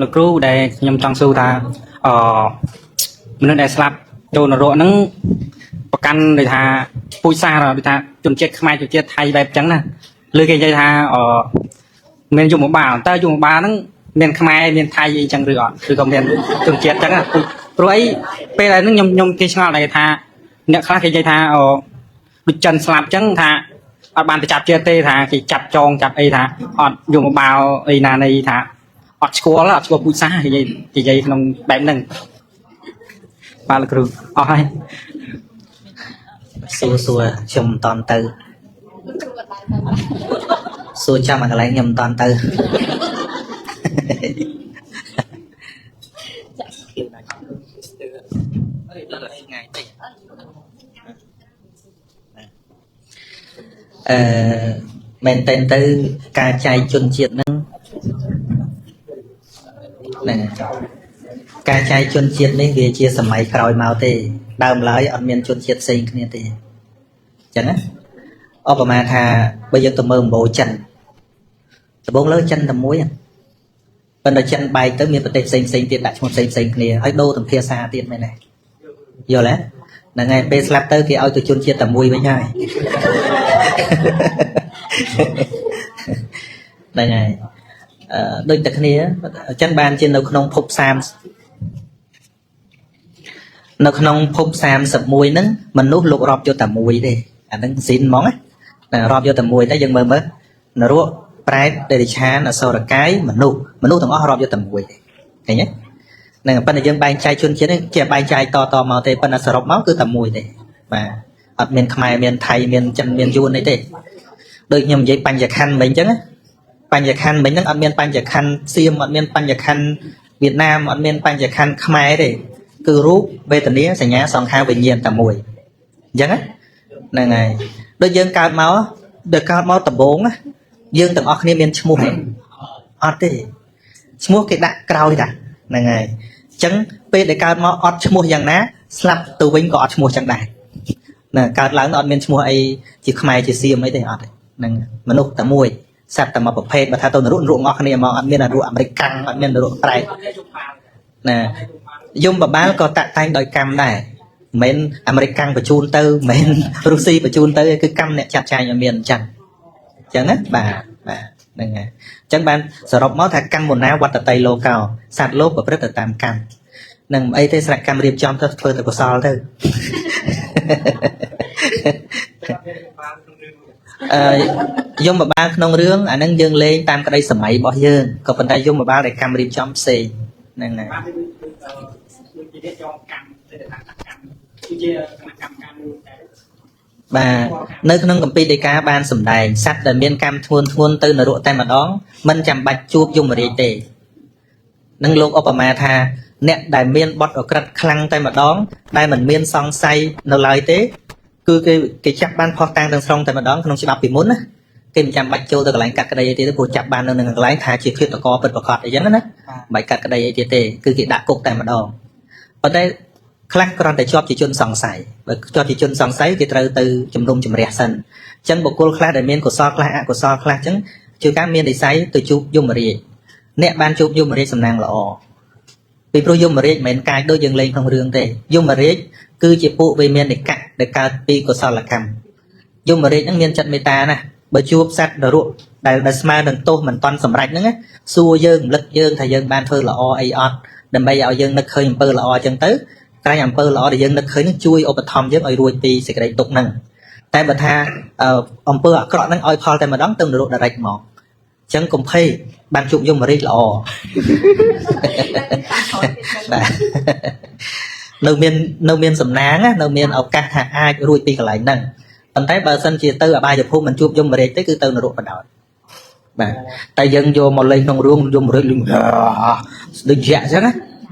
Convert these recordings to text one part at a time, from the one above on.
លោកគ្រូដែលខ្ញុំចង់សួរថាមនុស្សដែលស្លាប់ចូលនរកហ្នឹងប្រកាន់ដូចថាពូជសាសន៍ដូចថាជនជាតិខ្មែរជនជាតិថៃបែបចឹងណាលើគេនិយាយថាមានយមបាលតើយមបាលហ្នឹងមានខ្មែរមានថៃអីចឹងឬអត់គឺក៏មានជនជាតិចឹងណាព្រោះអីពេលដែលហ្នឹងខ្ញុំគេឆ្ងល់ដែរថាអ្នកខ្លះគេនិយាយថាដូចចិនស្លាប់ចឹងថាអត់បានទៅចាប់ជាតិទេថាគេចាប់ចងចាប់អីថាអត់យមបាលអីណានៃថាអត់ស្គាល់ពូជសាសន៍គេនិយាយក្នុងបែបហ្នឹងបាទលោកគ្រូអស់ហើយសួរខ្ញុំមិនតន់ទៅសួរចាំឲ្យកន្លែងខ្ញុំមិនតន់ទៅមែនតើទៅការចែកជនជាតិហ្នឹងការចែកជនជាតិនេះវាជាសម័យក្រោយមកទេដើមឡើយអត់មានជនជាតិផ្សេងគ្នាទេអញ្ចឹងណាឧបមាថាបើយើងទៅមើលអំបូរចិនដំបូងលើចិនតែមួយប៉ុន្តែចិនបែកទៅមានប្រទេសផ្សេងទៀតដាក់ឈ្មោះផ្សេងគ្នាហើយដូរទាំងភាសាទៀតមែនទេយល់ទេហ្នឹងហើយពេលស្លាប់ទៅគេឲ្យទៅជនជាតិតែមួយវិញហើយហ្នឹងហើយដូចតែគ្នាអញ្ចឹងបានជានៅក្នុងភពនៅក្នុងភព31ហ្នឹងមនុស្សលោករាប់យកតែមួយទេអាហ្នឹងស៊ីនហ្មងណារាប់យកតែមួយតែយើងមើលនរកប្រែតដេរិឆានអសុរកាយមនុស្សទាំងអស់រាប់យកតែមួយទេឃើញទេហ្នឹងប៉ុន្តែយើងបែងចែកជនជាតិនេះជាបែងចែកតមកទេប៉ុន្តែសរុបមកគឺតែមួយទេបាទអត់មានខ្មែរមានថៃមានចិនមានយួនអីទេដូចខ្ញុំនិយាយបញ្ញខណ្ឌមិញអញ្ចឹងបញ្ញខណ្ឌមិញហ្នឹងអត់មានបញ្ញខណ្ឌសៀមអត់មានបញ្ញខណ្ឌវៀតណាមអត់មានបញ្ញខណ្ឌខ្មែរទេគឺរូបវេទនាសញ្ញាសង្ខារវិញ្ញាណតែមួយអញ្ចឹងហ្នឹងហើយដូចយើងកើតមកដំបូងយើងទាំងអស់គ្នាមានឈ្មោះអត់ទេឈ្មោះគេដាក់ក្រោយតាហ្នឹងហើយអញ្ចឹងពេលដែលកើតមកអត់ឈ្មោះយ៉ាងណាស្លាប់ទៅវិញក៏អត់ឈ្មោះចឹងដែរណាកើតឡើងអត់មានឈ្មោះអីជាខ្មែរជាសៀមអីទេអត់ទេហ្នឹងមនុស្សតែមួយសត្វតែមួយប្រភេទបើថាទៅនរកអស់គ្នាមកអត់មាននរកអាមេរិកកាំងអត់មាននរកប្រែកណាយមបបាលក៏តាក់តែងដោយកម្មដែរមិនមែនអាមេរិកកាំងបញ្ជូនទៅមិនមែនរុស្ស៊ីបញ្ជូនទៅគឺកម្មអ្នកចាត់ចែងឲ្យមានអញ្ចឹងណាបាទហ្នឹងហើយអញ្ចឹងបានសរុបមកថាកម្មមុណាវត្តតីលោកោសត្វលោកប្រព្រឹត្តទៅតាមកម្មនឹងអីទេស្រៈកម្មរៀបចំទៅធ្វើទៅកុសលទៅយមបបាលក្នុងរឿងអាហ្នឹងយើងលេងតាមក្តីសម័យរបស់យើងក៏ប៉ុន្តែយមបបាលដែលកម្មរៀបចំផ្សេងហ្នឹងណាបាទនៅក្នុងគម្ពីរដីកាបានសម្ដែងសត្វដែលមានកម្មធ្ងន់ទៅនរកតែម្ដងមិនចាំបាច់ជួបយមរាជទេនឹងលោកឧបមាថាអ្នកដែលមានបទអក្រិតខ្លាំងតែម្ដងដែលមិនមានសង្ស័យនៅឡើយទេគឺគេចាប់បានផុសតាំងទាំងស្រុងតែម្ដងក្នុងច្បាប់ពីមុនណាគេមិនចាំបាច់ចូលទៅកន្លែងកាត់ក្តីអីទៀតទេព្រោះចាប់បាននៅនឹងកន្លែងថាជាឃាតករពិតប្រាកដអីចឹងណាមិនបាច់កាត់ក្តីអីទៀតទេគឺគេដាក់គុកតែម្ដងប៉ុន្តែខ្លះគ្រាន់តែជាប់ជាជនសង្ស័យបើជាប់ជាជនសង្ស័យគេត្រូវទៅជំនុំជម្រះសិនអញ្ចឹងបុគ្គលខ្លះដែលមានកុសលខ្លះអកុសលខ្លះអញ្ចឹងជួនកាលមាននិស្ស័យទៅជួបយមរាជអ្នកបានជួបយមរាជសំណាងល្អពីព្រោះយមរាជមិនមែនកាយដូចយើងលេងក្នុងរឿងទេយមរាជគឺជាពួកវេមាននិកៈដែលកើតពីកុសលកម្មយមរាជហ្នឹងមានចិត្តមេត្តាណាបើជួបសត្វនរកដែលស្មើនឹងទោសមិនតន់សម្រេចហ្នឹងសួរយើងរំលឹកយើងថាយើងបានធ្វើល្អអីអត់ដើម្បីឲ្យយើងនឹកឃើញអំពើល្អអញ្ចឹងទៅក្រែងអំពើល្អដែលយើងនឹកឃើញនឹងជួយឧបត្ថម្ភយើងឲ្យរួចពីសេចក្តីទុក្ខហ្នឹងតែបើថាអំពើអាក្រក់ហ្នឹងឲ្យផលតែម្ដងទៅនរក direct មកអញ្ចឹងកុំភ័យបានជួបយមរាជល្អបាទនៅមានសំណាងនៅមានឱកាសថាអាចរួចពីកន្លែងហ្នឹងប៉ុន្តែបើសិនជាទៅអបាយភូមិមិនជួបយមរាជទេគឺទៅនរកបណ្ដោយបាទតែយើងយកមកលេងក្នុងរឿងយមរាជលឹងដូចជាអញ្ចឹង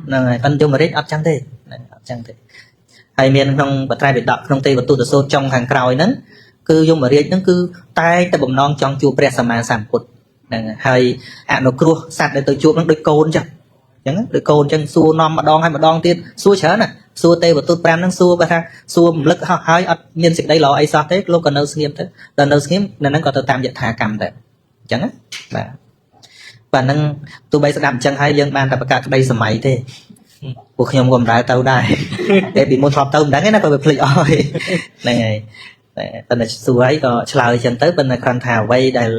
ហ្នឹងហើយប៉ុន្តែយមរាជអត់ចឹងទេអត់ចឹងទេហើយមានក្នុងបត្រៃបិដកក្នុងទេវទូតសូត្រចុងខាងក្រោយហ្នឹងគឺយមរាជហ្នឹងគឺតែតែបំណងចង់ជួបព្រះសម្មាសម្ពុទ្ធហ្នឹងហើយអនុគ្រោះសត្វដែលទៅជួបហ្នឹងដូចកូនចឹងដូចកូនចឹងសួរនាំម្ដងហើយម្ដងទៀតសួរច្រើនណាសួរទេវទូត5ហ្នឹងសួរបើថាសួររំលឹកហើយអត់មានសេចក្តីល្អអីសោះទេលោកក៏នៅស្ងៀមទៅដល់នៅស្ងៀមនៅហ្នឹងក៏ទៅតាមយថាកម្មដែរអញ្ចឹងណាបាទ và nâng tôi bây giờ đạm chân hai dân ban tập các đây sớm mấy thế cuộc nhom gồm đại tàu đài để bị môn họp tàu đáng cái nó phải plei oi này bên này xu ấy có chơi chân tới bên này khăn thảo vây đây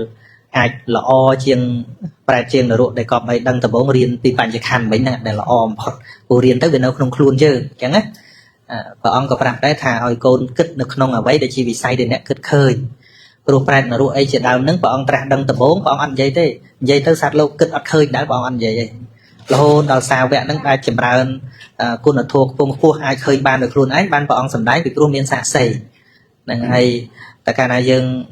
ai là o chiên bài chiên là ruộng để có mấy đăng tập bóng riêng thì bạn chỉ khăn mấy nè để là o một cô riêng tới bên đâu không luôn chứ chẳng á và ông có phải thà oi côn kích được không ở vây để chi vì say để nè kích khơi ruộng bài là ruộng ấy chỉ đào nướng và ông đăng tập bóng và ông ăn dây thế dây tới sát lâu kích khơi đã bọn ăn dây lô đào sao vẽ nâng ai chìm ra cô là thuộc vùng khu ai khơi ban được luôn ấy ban bọn sầm đáy vì luôn miên xạ xầy này hay tại cả này dương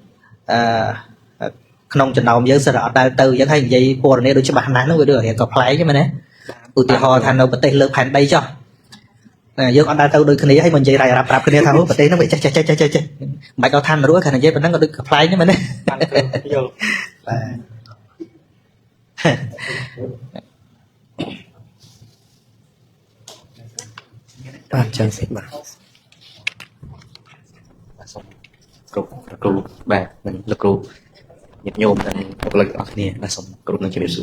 không trận đầu dương sẽ rõ đại từ dẫn hay vậy cô này đôi cho bạn nắng nó vừa được hiện cọp lấy chứ mà nè tụi thì họ thành đâu bật tay lực hành đây cho dương anh đại từ đôi khi hay mình dây rạp cái này thằng bật tay nó bị chạy mày cao thanh rồi khả năng dây mình nó được cọp lấy chứ mà nè bạn chân xịt mà cục bạc mình lực cục nhiệt nhôm mình một lực ở này là sống cục nó chỉ biết sửa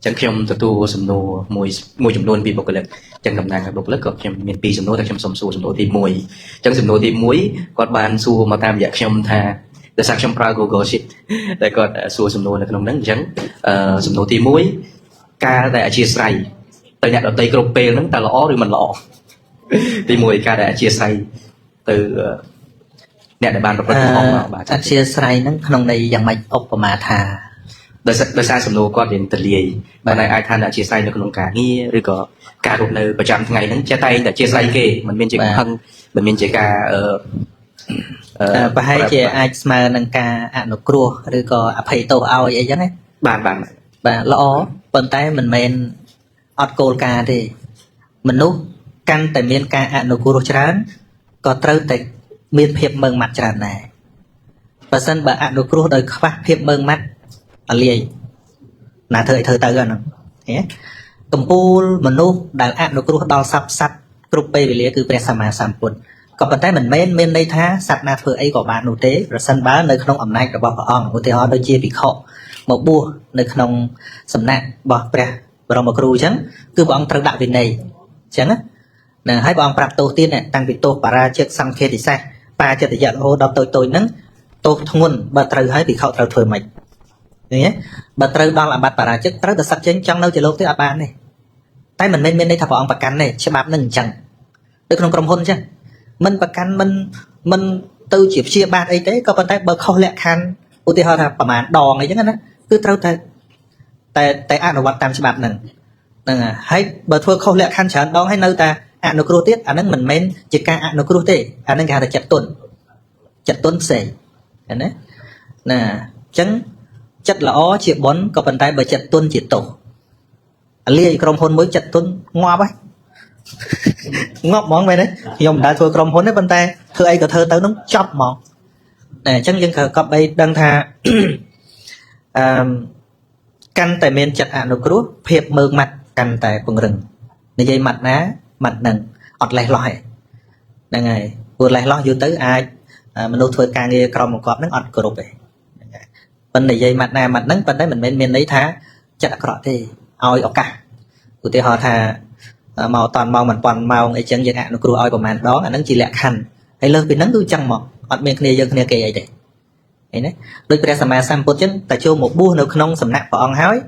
chẳng khi ông tu sầm nô mùi chủng nôn bị bộc lực chẳng cầm nàng bộc lực có khi miền pi sầm nô tại trong sầm sầm nô thì mùi chẳng sầm nô thì muối còn bàn su mà tam dạ khi ông tha để sang trong prago go shit để còn su sầm nô là cái nắng chẳng sầm nô thì muối ca tại chia sài tại nhạc ở tây cục pe nó ta lõ rồi mình lõ thì mùi ca đã chia sẻ từ nè để bàn bà chia sẻ nó không này dạng mạch ốc mà thà đời xa sầm nô có đến từ lìa bà này ai than đã chia sẻ được không cả nghi rồi có cả một nơi và chẳng ngày nó chia tay đã chia sẻ kề mình miền chỉ hăng mình miền chỉ cả và hai chị ai mà nâng ca ăn nó cua rồi có phải tổ ao vậy chứ đấy bàn bà lõ bàn tay mình men ọt cô ca thì mình nút căn tại miền ca ăn nó cua chán có trâu tại miền hiệp mừng mặt tràn này và sân bà ăn nó cua đời khoác hiệp mừng mặt ở liền là thời tới rồi nè cầm pool mình nút đại ăn nó cua đo sắp sắp group về liền cứ pre sama sampun còn bàn tay mình men đây tha sạch na phơi ấy của bạn nô tế rồi sân bá nơi không ẩm này của bọn họ của thì họ đôi chia bị khổ một bua nơi không sầm nặng bỏ pre và một cừu trắng cứ bọn trâu đạo về này trắng á nè hai bọn bạc tổ tiên này tăng vị tổ bà ra chiếc xăng kia thì sai ba cho thì giận ô đau tôi nắng tôi thông nguồn bà trâu hai bị khẩu trâu thôi mày nhé bà trâu đang làm bát bà ra chiếc trâu được sắp trên trong đâu chỉ lốp tới à ba này tay mình bên đây thằng bọn bạc cắn này cho bạp nâng chẳng được không cầm hôn chứ mình bạc cắn mình tư chỉ chia ba ấy thế có bàn tay bờ khâu lẹ khăn ô thì họ là bà màn đòn này chứ á cứ trâu tại ăn ở quán tam cho bạp nâng hay bờ thua khâu lẹ khăn chán đó hay nơi ta ăn nó tiết anh ấy mình men chỉ ca ăn nó tê anh ấy gà là chặt tuần sể đấy nè trắng chất là ó chị bón có bàn tay bởi chặt tuần chỉ tổ lia krom hôn mới chặt tuần ngoa bách ngọc món vậy đấy dòng đã thua krom hôn đấy bàn tay thưa ấy có thơ tới nó chọc món nè trắng dân khờ cọp ấy đang thà căn tại men chặt ăn nó phep mơ mặt căn tại vùng rừng này dây mặt ná mặt nâng ọt lại loại đang ngày vừa lại lo vô tới ai mình đâu thôi càng nghe còn một cọp nó ọt cột về bên này dây mặt nè mặt nắng bên đấy mình men lấy thá chắc là cọp thì oi ọc cả của thì họ thà màu toàn màu mình toàn màu ấy chân dân hạn nó cua oi của màn đó là nó chỉ lẹ khăn hay lơ vì nắng tôi chăng mọc ọt men kia dân kia kề vậy đấy đấy đôi khi sầm sam bút chân tại chỗ một bua nó không sầm nặng bọn hói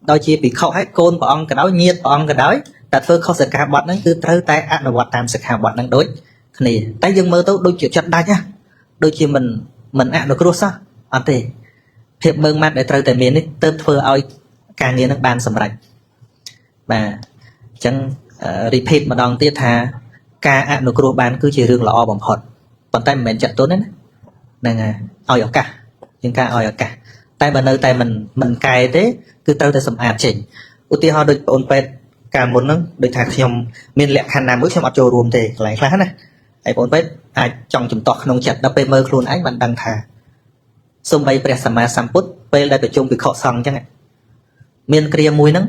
đôi chia bị khâu hết côn bọn cái đó nhiệt bọn cái đó tại phơi không sẽ cả bọn nó cứ tới tay ăn là bọn tam sẽ cả bọn đang đối này tay dương mơ tôi đôi chuyện chặt đai nhá đôi khi mình ăn được cua sao anh thì hiệp mơ mắt để tới tại miền ấy tớp phơi oi càng nghe nó ban sầm rạch và chẳng repeat mà đòn tiết thà ca ăn được cua ban cứ chỉ riêng là o bằng hột còn tay mình chặt tốt đấy nè oi ở cả nhưng ca oi ở cả tay bên nơi tay mình cài thế cứ tới tại sầm ạt chỉnh ưu tiên họ được ôn pet cả một nó được thạc nhom miền lẹ khăn nam bước trong ọt trồ rùm thì lại khá này ai ôn pet ai trong chùm tọt không chặt đắp mơ luôn ấy bạn đăng thà xung bay pre sama samput pe đây phải chung bị khọ sòng chẳng ạ miền kia mùi nắng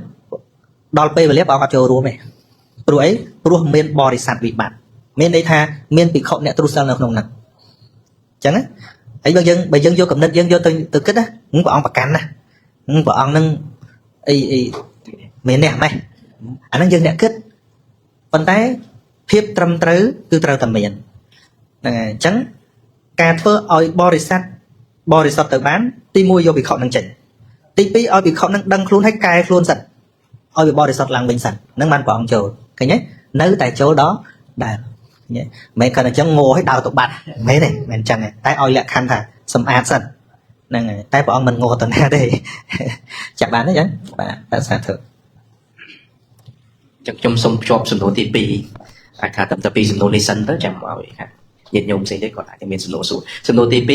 đòn pe và lép ọt trồ rùm này rồi ấy rồi miền bò thì sạt bị bạn miền đây tha miền bị khọ nẹt tru sang là không nặng chẳng á ấy bây dân vô cầm nứt dân vô từ kết á những bọn bạc cắn nè những bọn nâng មានអ្នកម៉េះអាហ្នឹងយើងអ្នកគិតប៉ុន្តែភាពត្រឹមត្រូវគឺត្រូវតែមានហ្នឹងហើយអញ្ចឹងការធ្វើឲ្យបរិស័ទទៅបានទី1យកវិខនឹងចេញទី2ឲ្យវិខនឹងដឹងខ្លួនហើយកែខ្លួនសិនឲ្យវាបរិសុទ្ធឡើងវិញសិនហ្នឹងបានព្រះអង្គចូលឃើញទេនៅតែចូលដល់ដែរមិនគ្រាន់តែអញ្ចឹងងឲ្យដើរទៅបាត់មែនទេមិនអញ្ចឹងទេតែឲ្យលក្ខខណ្ឌថាសម្អាតសិនហ្នឹងហើយតែព្រះអង្គមិនងទៅណាទេចាប់បានទេអញ្ចឹងបាទសាធុ ចឹងខ្ញុំសូមភ្ជាប់សំណួរទី2អាចថាតាមពីសំណួរនេះសិនទៅចាំឲ្យខាងញាតិញោមផ្សេងទៀតគាត់អាចមានសំណួរសួរសំណួរទី2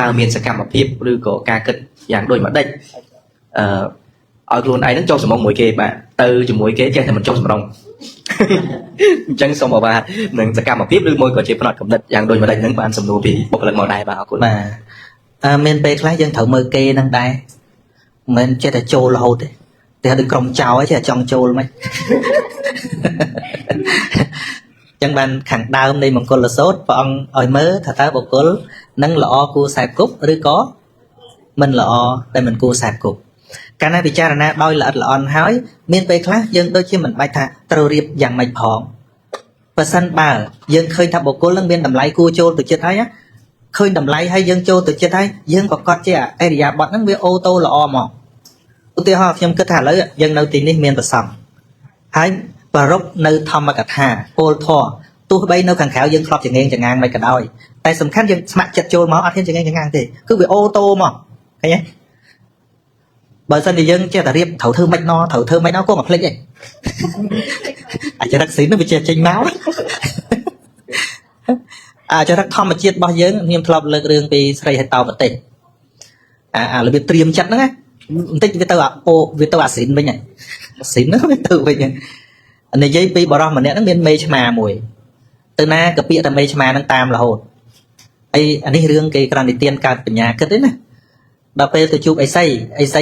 តើមានសកម្មភាពឬក៏ការគិតយ៉ាងដូចម្ដេចឲ្យខ្លួនឯងនឹងចុះសម្រុងមួយគេបាទទៅជាមួយគេចេះតែមិនចុះសម្រុងអញ្ចឹងសូមអរបាទនឹងសកម្មភាពឬមួយក៏ជាផ្នត់កំណត់យ៉ាងដូចម្ដេចនឹងបានសំណួរពីបុគ្គលិកមកដែរបាទអរគុណបាទមានពេលខ្លះយើងត្រូវមើលគេនឹងដែរមិនចេះតែចូលរហូតទេតែដូចក្រុមចៅឯងចេះតែចង់ចូលមិនចឹងបានខាងដើមនៃមង្គលសូត្រព្រះអង្គឲ្យមើលថាតើបុគ្គលនឹងល្អគួរខ្សែគប់ឬក៏មិនល្អតែមិនគួរខ្សែគប់កាលណាពិចារណាដោយល្អិតល្អន់ហើយមានពេលខ្លះយើងដូចជាមិនបាច់ថាត្រូវរៀបយ៉ាងម៉េចផងបើសិនបើយើងឃើញថាបុគ្គលនឹងមានតម្លៃគួរចូលទៅចិត្តហើយឃើញតម្លៃហើយយើងចូលទៅចិត្តហើយយើងប្រកាសជាអរិយាប័ត្រហ្នឹងវាអូតូល្អមកឧទាហរណ៍ខ្ញុំគិតថាឥឡូវយើងនៅទីនេះមានប្រសង់ហើយប្ររពនៅធម្មកថាពលធម៌ទោះបីនៅខាងក្រៅយើងធ្លាប់ចងេងចងាងមិនក៏ដោយតែសំខាន់យើងស្ម័គ្រចិត្តចូលមកអត់ហ៊ានចងេងចងាងទេគឺវាអូតូមកឃើញទេបើសិនជាយើងចេះតែរៀបត្រូវធ្វើមិនណត្រូវធ្វើមិនណក៏មកភ្លេចឯងអាចរកស៊ីនោះវាចេះចេញមកអាចរកធម្មជាតិរបស់យើងខ្ញុំធ្លាប់លើករឿងពីស្រីហេតោបន្តិចរបៀបត្រៀមចិត្តហ្នឹងណាបន្តិចវាទៅវាទៅអាស៊ីនវិញអាស៊ីនហ្នឹងវាទៅវិញនិយាយពីបរិសម្នាក់ហ្នឹងមានមេឆ្មាមួយទៅណាក៏ពាក្យតែមេឆ្មាហ្នឹងតាមរហូតអីអានេះរឿងគេក្រណនិទានកើតបញ្ញាគិតទេណាដល់ពេលទៅជួបអីសី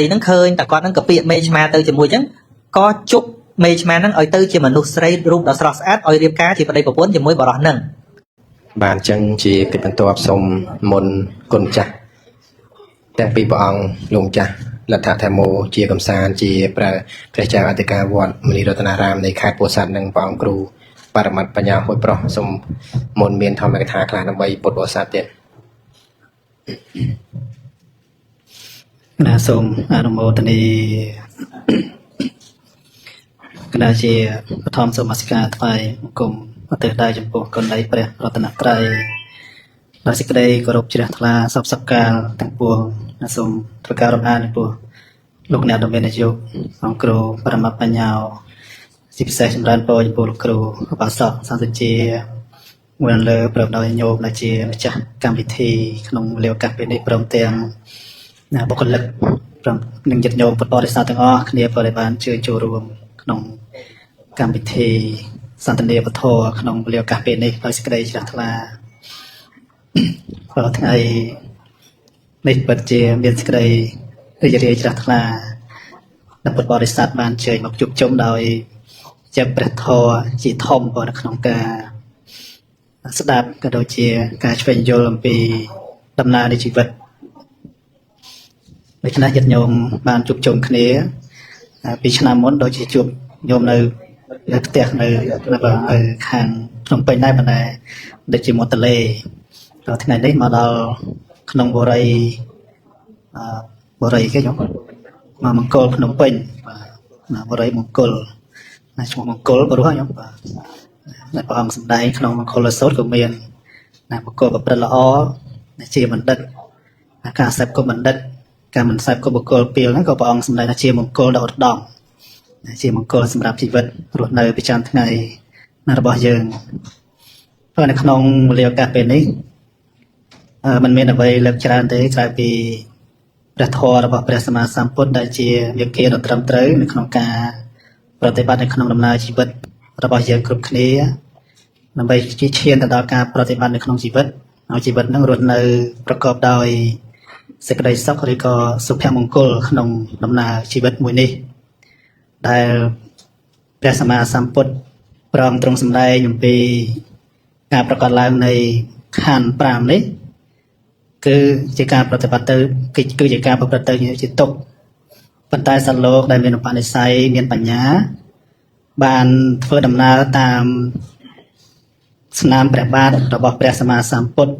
ហ្នឹងឃើញតែគាត់ហ្នឹងក៏ពាក្យមេឆ្មាទៅជាមួយអញ្ចឹងក៏ជប់មេឆ្មាហ្នឹងឲ្យទៅជាមនុស្សស្រីរូបដ៏ស្រស់ស្អាតឲ្យរៀបការជាប្តីប្រពន្ធជាមួយបរិសហ្នឹងបាទអញ្ចឹងជាកិច្ចបន្ទាប់សូមមុនគុណចាស់ទាំងពីរព្រះអង្គលោកចាស់លទ្ធធម្មោជាកំសាន្តជាព្រះចៅអធិការវត្តមនីរតនារាមនៃខេត្តពោធិ៍សាត់និងព្រះអង្គគ្រូបរមត្តបញ្ញាហួយប្រុសសូមមុនមានធម្មកថាខ្លះដើម្បីពុទ្ធបរិស័ទទៀតណាសូមអនុមោទនីគណៈជាបឋមសូមអស្ការថ្វាយបង្គំអរដែរចំពោះគុណនៃព្រះរតនត្រ័យដោយសេចក្តីគោរពជ្រះថ្លាសពសកកាលទាំងពួងសូមធ្វើការរំអានចំពោះលោកអ្នកដ៏មានអាយុអង្គគ្រូបរមត្តបញ្ញាជាពិសេសចម្រើនពរចំពោះលោកគ្រូឧបាសកសន្តិជាមួយលើព្រមដោយញោមដែលជាម្ចាស់កម្មវិធីក្នុងវេលាឱកាសពេលនេះព្រមទាំងបុគ្គលិកព្រមនឹងញាតិញោមពុទ្ធបរិស័ទទាំងអស់គ្នាក៏បានជួយចូលរួមក្នុងកម្មវិធីសន្ទនាពធក្នុងវេលាឱកាសពេលនេះដោយសេចក្តីជ្រះថ្លាព្រោះថ្ងៃនេះពិតជាមានសេចក្តីរីករាយជ្រះថ្លាដែលពុទ្ធបរិស័ទបានជើញមកជួបជុំដោយជាព្រះធម៌ជាធំនៅក្នុងការស្ដាប់ក៏ដូចជាការឆ្វេងយល់អំពីដំណើរនៃជីវិតដូច្នេះញាតិញោមបានជួបជុំគ្នាពីឆ្នាំមុនដូចជាជួបញោមនៅផ្ទះនៅខាងភ្នំពេញដែរប៉ុន្តែដូចជាមាត់ទន្លេដល់ថ្ងៃនេះមកដល់ក្នុងបុរីគេញោមមកមង្គលភ្នំពេញបាទបុរីមង្គលឈ្មោះមង្គលព្រោះញោមបាទព្រះអង្គសម្ដែងក្នុងមង្គលសូត្រក៏មានបុគ្គលប្រព្រឹត្តល្អជាបណ្ឌិតការសេពក៏បណ្ឌិតការមិនសេពក៏បុគ្គលពីលហ្នឹងក៏ព្រះអង្គសម្ដែងថាជាមង្គលដ៏ឧត្តមជាមង្គលសម្រាប់ជីវិតរស់នៅប្រចាំថ្ងៃរបស់យើងព្រោះនៅក្នុងវេលាឱកាសពេលនេះมันមានអ្វីលើកច្រើនទេក្រៅពីព្រះធម៌របស់ព្រះសម្មាសម្ពុទ្ធដែលជាវិគាដ៏ត្រឹមត្រូវនៅក្នុងការប្រតិបត្តិនៅក្នុងដំណើរជីវិតរបស់យើងគ្រប់គ្នាដើម្បីជាឈានទៅដល់ការប្រតិបត្តិនៅក្នុងជីវិតឲ្យជីវិតនឹងរស់នៅប្រកបដោយសេចក្តីសុខឬក៏សុភមង្គលក្នុងដំណើរជីវិតមួយនេះដែលព្រះសម្មាសម្ពុទ្ធប្រងទ្រង់សម្ដែងអំពីការប្រកាសឡើងនៃខណ្ឌ5នេះគឺជាការប្រតិបត្តិទៅគឺជាការប្រព្រឹត្តទៅជាទុក្ខ ប៉ុន្តែសត្វលោកដែលមានឧបនិស្ស័យមានបញ្ញាបានធ្វើដំណើរតាមស្នាមព្រះបាទរបស់ព្រះសម្មាសម្ពុទ្ធ